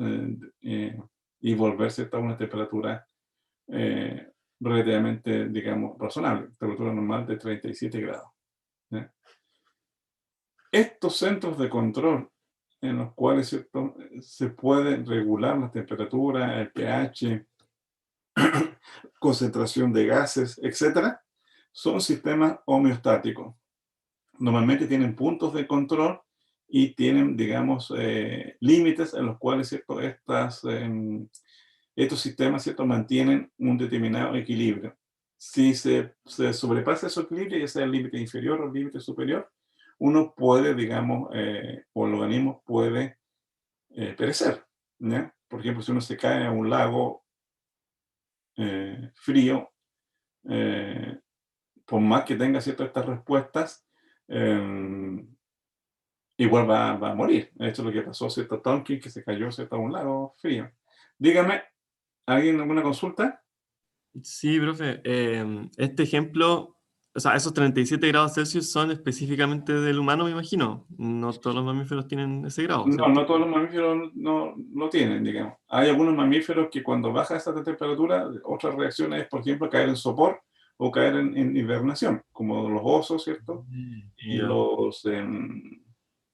y volver, ¿cierto?, a una temperatura relativamente, digamos, razonable, temperatura normal de 37 grados. ¿Ya? Estos centros de control en los cuales, ¿cierto?, se puede regular la temperatura, el pH, concentración de gases, etcétera, son sistemas homeostáticos. Normalmente tienen puntos de control y tienen, digamos, límites en los cuales, ¿cierto?, estos sistemas, ¿cierto?, mantienen un determinado equilibrio. Si se sobrepasa ese equilibrio, ya sea el límite inferior o el límite superior, uno puede, digamos, o el organismo puede perecer, ¿ya? Por ejemplo, si uno se cae a un lago frío, por más que tenga, ¿cierto?, estas respuestas, igual va a morir. Esto es lo que pasó, ¿cierto?, a Tonkin, que se cayó, ¿cierto?, a un lago frío. Dígame, ¿alguien alguna consulta? Sí, profe. Este ejemplo, o sea, esos 37 grados Celsius son específicamente del humano, me imagino. No todos los mamíferos tienen ese grado, No, ¿cierto? no todos los mamíferos no lo tienen, digamos. Hay algunos mamíferos que cuando baja esta temperatura, otra reacción es, por ejemplo, caer en sopor o caer en hibernación, como los osos, ¿cierto? Y Ya. los,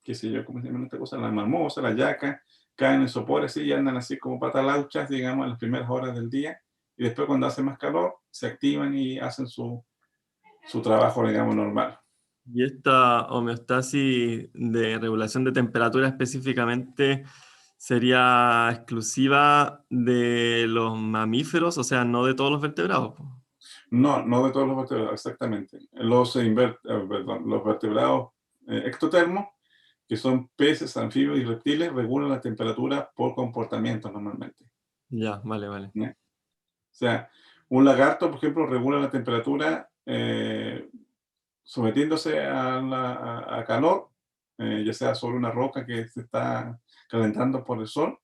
qué sé yo, ¿cómo se llama esta cosa? Las marmosas, las yacas, caen en sopor así y andan así como patalauchas, digamos, en las primeras horas del día. Y después, cuando hace más calor, se activan y hacen su trabajo, digamos, normal. ¿Y esta homeostasis de regulación de temperatura específicamente sería exclusiva de los mamíferos, o sea, no de todos los vertebrados, po? No, no de todos los vertebrados, exactamente. Perdón, los vertebrados ectotermos, que son peces, anfibios y reptiles, regulan la temperatura por comportamiento normalmente. Ya, vale, vale. ¿Ya? O sea, un lagarto, por ejemplo, regula la temperatura sometiéndose a calor, ya sea sobre una roca que se está calentando por el sol,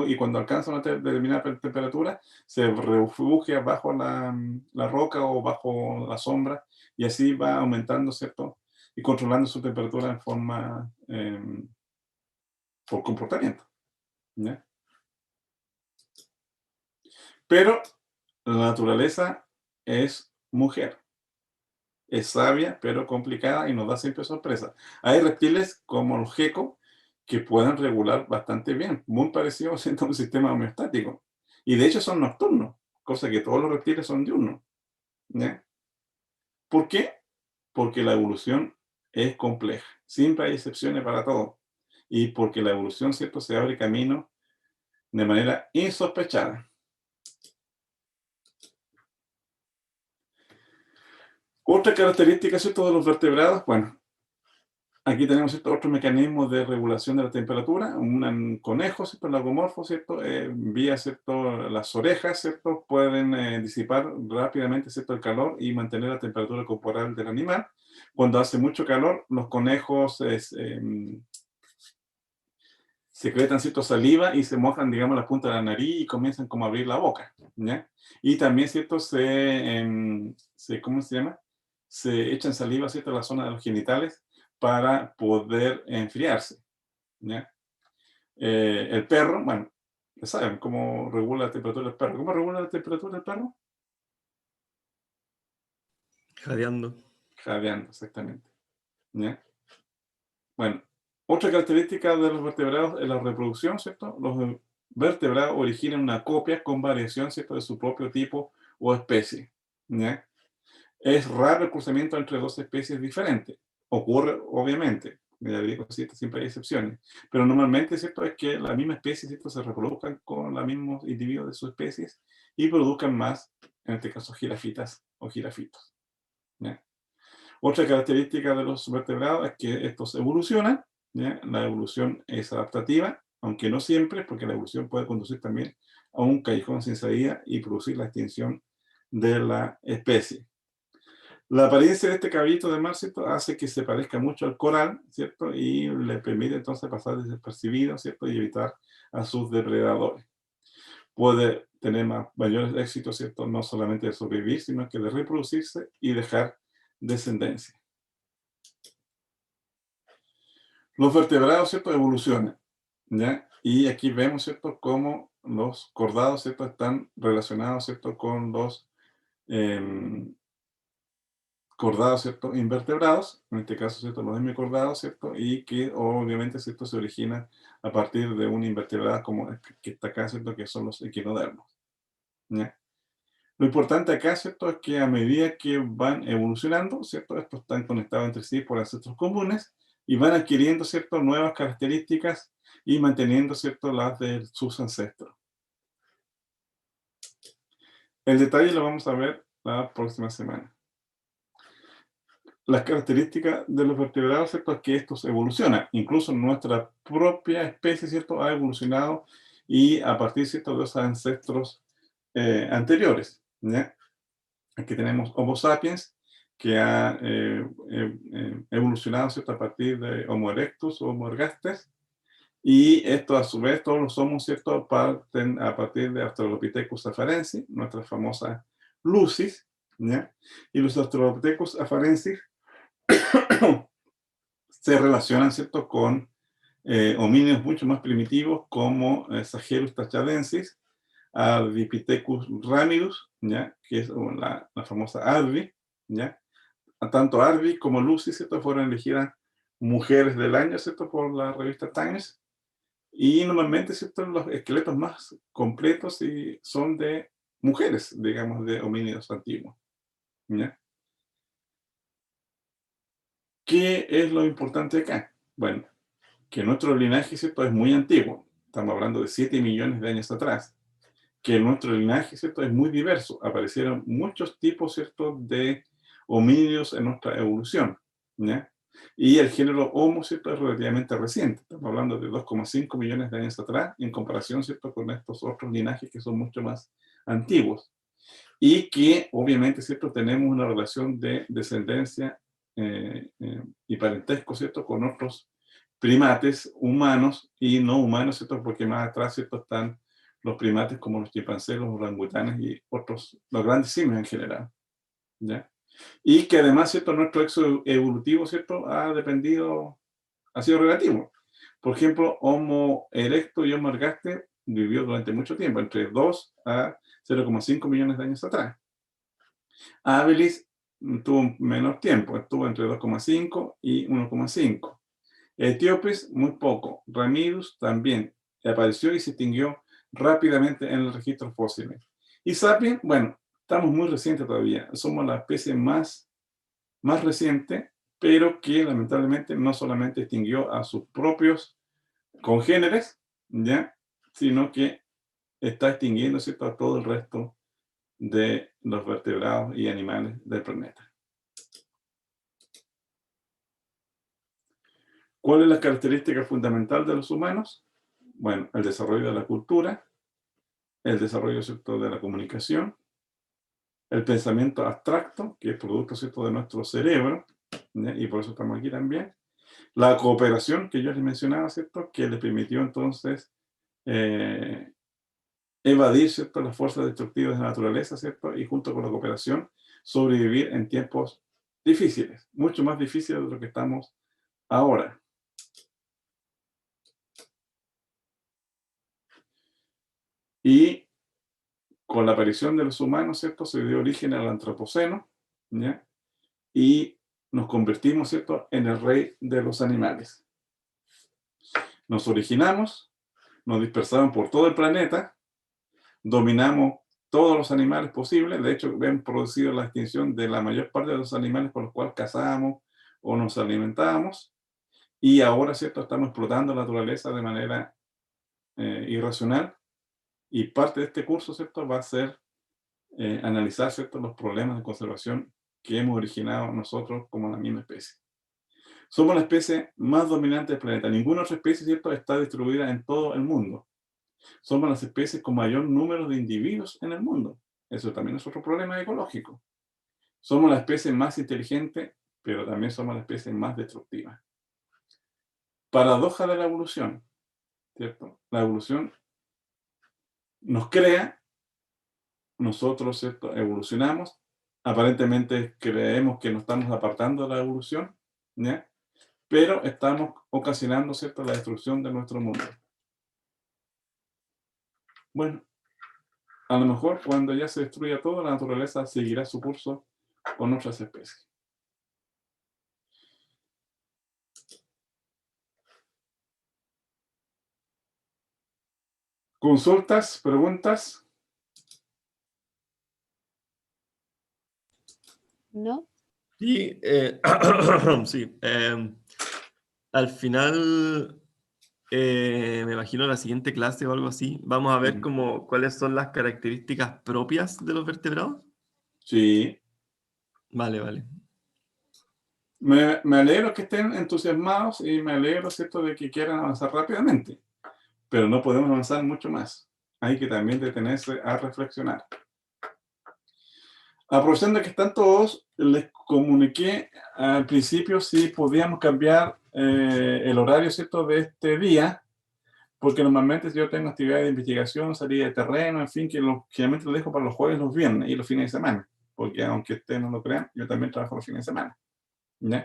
y cuando alcanza una determinada temperatura, se refugia bajo la roca o bajo la sombra, y así va aumentando, ¿cierto? Y controlando su temperatura en forma por comportamiento. ¿Ya? Pero la naturaleza es mujer. Es sabia, pero complicada y nos da siempre sorpresa. Hay reptiles como los gecos que pueden regular bastante bien, muy parecidos a un sistema homeostático. Y de hecho son nocturnos, cosa que todos los reptiles son diurnos. ¿Ya? ¿Por qué? Porque la evolución es compleja. Siempre hay excepciones para todo. Y porque la evolución, ¿cierto?, se abre camino de manera insospechada. Otra característica, ¿cierto?, de los vertebrados, bueno, aquí tenemos, ¿cierto?, otro mecanismo de regulación de la temperatura, un conejo, ¿cierto?, lagomorfo, ¿cierto?, vía, ¿cierto?, las orejas, ¿cierto?, pueden disipar rápidamente, ¿cierto?, el calor y mantener la temperatura corporal del animal. Cuando hace mucho calor, los conejos secretan, ¿cierto?, saliva y se mojan, digamos, la punta de la nariz y comienzan como a abrir la boca, ¿ya? Y también, ¿cierto?, ¿cómo se llama? Se echan saliva, ¿cierto?, a la zona de los genitales para poder enfriarse, ¿ya? El perro, bueno, ya saben cómo regula la temperatura del perro. ¿Cómo regula la temperatura del perro? Jadeando. Jadeando, exactamente, ¿ya? Bueno, otra característica de los vertebrados es la reproducción, ¿cierto? Los vertebrados originan una copia con variación, ¿cierto?, de su propio tipo o especie, ¿ya? Es raro el cruzamiento entre dos especies diferentes. Ocurre, obviamente, ya digo, ¿cierto?, siempre hay excepciones, pero normalmente, ¿cierto?, es que la misma especie, ¿cierto?, se reproduzcan con los mismos individuos de sus especies y produzcan más, en este caso, jirafitas o jirafitos, ¿ya? Otra característica de los vertebrados es que estos evolucionan, ¿ya? La evolución es adaptativa, aunque no siempre, porque la evolución puede conducir también a un callejón sin salida y producir la extinción de la especie. La apariencia de este caballito de mar, ¿cierto?, hace que se parezca mucho al coral, ¿cierto?, y le permite entonces pasar desapercibido, ¿cierto?, y evitar a sus depredadores. Puede tener mayores éxitos, ¿cierto?, no solamente de sobrevivir, sino que de reproducirse y dejar descendencia. Los vertebrados, ¿cierto?, evolucionan, ¿ya? Y aquí vemos, ¿cierto?, cómo los cordados, ¿cierto?, están relacionados, ¿cierto?, con los cordados, ¿cierto?, invertebrados, en este caso, ¿cierto?, los hemicordados, ¿cierto?, y que obviamente, ¿cierto?, se originan a partir de un invertebrado como este que está acá, ¿cierto?, que son los equinodermos, ¿ya? Lo importante acá, ¿cierto?, es que a medida que van evolucionando, ¿cierto?, estos están conectados entre sí por ancestros comunes y van adquiriendo, ¿cierto?, nuevas características y manteniendo, ¿cierto?, las de sus ancestros. El detalle lo vamos a ver la próxima semana. Las características de los vertebrados, ¿cierto?, es que estos evolucionan. Incluso nuestra propia especie, ¿cierto?, ha evolucionado y a partir, ¿cierto?, de los ancestros anteriores, ¿ya? Aquí tenemos Homo sapiens, que ha evolucionado, ¿cierto?, a partir de Homo erectus o Homo ergastes, y esto a su vez todos los Homos, ¿cierto?, parten a partir de Australopithecus afarensis, nuestra famosa Lucis, ¿ya? Y los Australopithecus afarensis se relacionan, ¿cierto?, con homínidos mucho más primitivos como Sahelanthropus tachadensis, Ardipithecus ramidus, ¿ya?, que es la famosa Ardi, ¿ya? Tanto Ardi como Lucy, ¿cierto?, fueron elegidas mujeres del año, ¿cierto?, por la revista Times, y normalmente, ¿cierto?, los esqueletos más completos son de mujeres, digamos, de homínidos antiguos, ¿ya? ¿Qué es lo importante acá? Bueno, que nuestro linaje, ¿cierto?, es muy antiguo, estamos hablando de 7 millones de años atrás, que nuestro linaje, ¿cierto?, es muy diverso, aparecieron muchos tipos, ¿cierto?, de homínidos en nuestra evolución, ¿ya? Y el género Homo, ¿cierto?, es relativamente reciente, estamos hablando de 2,5 millones de años atrás, en comparación, ¿cierto?, con estos otros linajes que son mucho más antiguos, y que obviamente, ¿cierto?, tenemos una relación de descendencia y parentesco, ¿cierto?, con otros primates humanos y no humanos, ¿cierto?, porque más atrás, ¿cierto?, están los primates como los chimpancés, los orangutanes y otros, los grandes simios en general, ¿ya? Y que además, ¿cierto?, nuestro éxodo evolutivo, ¿cierto?, ha sido relativo. Por ejemplo, Homo erectus y Homo ergaster vivió durante mucho tiempo, entre 2 a 0,5 millones de años atrás. Habilis tuvo menor tiempo, estuvo entre 2,5 y 1,5. Etíopes, muy poco. Ramidus también apareció y se extinguió rápidamente en el registro fósil. Y Sapiens, bueno, estamos muy recientes todavía. Somos la especie más reciente, pero que lamentablemente no solamente extinguió a sus propios congéneres, ¿ya?, sino que está extinguiendo, ¿cierto?, a todo el resto de los vertebrados y animales del planeta. ¿Cuál es la característica fundamental de los humanos? Bueno, el desarrollo de la cultura, el desarrollo, ¿cierto?, de la comunicación, el pensamiento abstracto, que es producto, ¿cierto?, de nuestro cerebro, ¿ya?, y por eso estamos aquí también, la cooperación, que yo les mencionaba, ¿cierto?, que les permitió entonces evadir, ¿cierto?, las fuerzas destructivas de la naturaleza, ¿cierto?, y junto con la cooperación, sobrevivir en tiempos difíciles, mucho más difíciles de lo que estamos ahora. Y con la aparición de los humanos, ¿cierto?, se dio origen al antropoceno, ¿ya?, y nos convertimos, ¿cierto?, en el rey de los animales. Nos originamos, nos dispersamos por todo el planeta, dominamos todos los animales posibles, de hecho, hemos producido la extinción de la mayor parte de los animales con los cuales cazábamos o nos alimentábamos, y ahora, ¿cierto?, estamos explotando la naturaleza de manera irracional, y parte de este curso, ¿cierto?, va a ser analizar, ¿cierto?, los problemas de conservación que hemos originado nosotros como la misma especie. Somos la especie más dominante del planeta. Ninguna otra especie, ¿cierto?, está distribuida en todo el mundo. Somos las especies con mayor número de individuos en el mundo. Eso también es otro problema ecológico. Somos la especie más inteligente, pero también somos la especie más destructiva. Paradoja de la evolución, ¿cierto? La evolución nos crea, nosotros, ¿cierto?, evolucionamos, aparentemente creemos que nos estamos apartando de la evolución, ¿ya? Pero estamos ocasionando, ¿cierto?, la destrucción de nuestro mundo. Bueno, a lo mejor cuando ya se destruya todo, la naturaleza seguirá su curso con otras especies. ¿Consultas? ¿Preguntas? ¿No? Sí, sí. Al final, me imagino la siguiente clase o algo así, vamos a ver como cuáles son las características propias de los vertebrados. Sí. Vale, vale. Me alegro que estén entusiasmados y me alegro, ¿cierto?, de que quieran avanzar rápidamente. Pero no podemos avanzar mucho más. Hay que también detenerse a reflexionar. Aprovechando que están todos, les comuniqué al principio si podíamos cambiar el horario, ¿cierto?, de este día, porque normalmente si yo tengo actividades de investigación, salida de terreno, en fin, que generalmente lo dejo para los jueves, los viernes y los fines de semana, porque aunque ustedes no lo crean, yo también trabajo los fines de semana, ¿ya?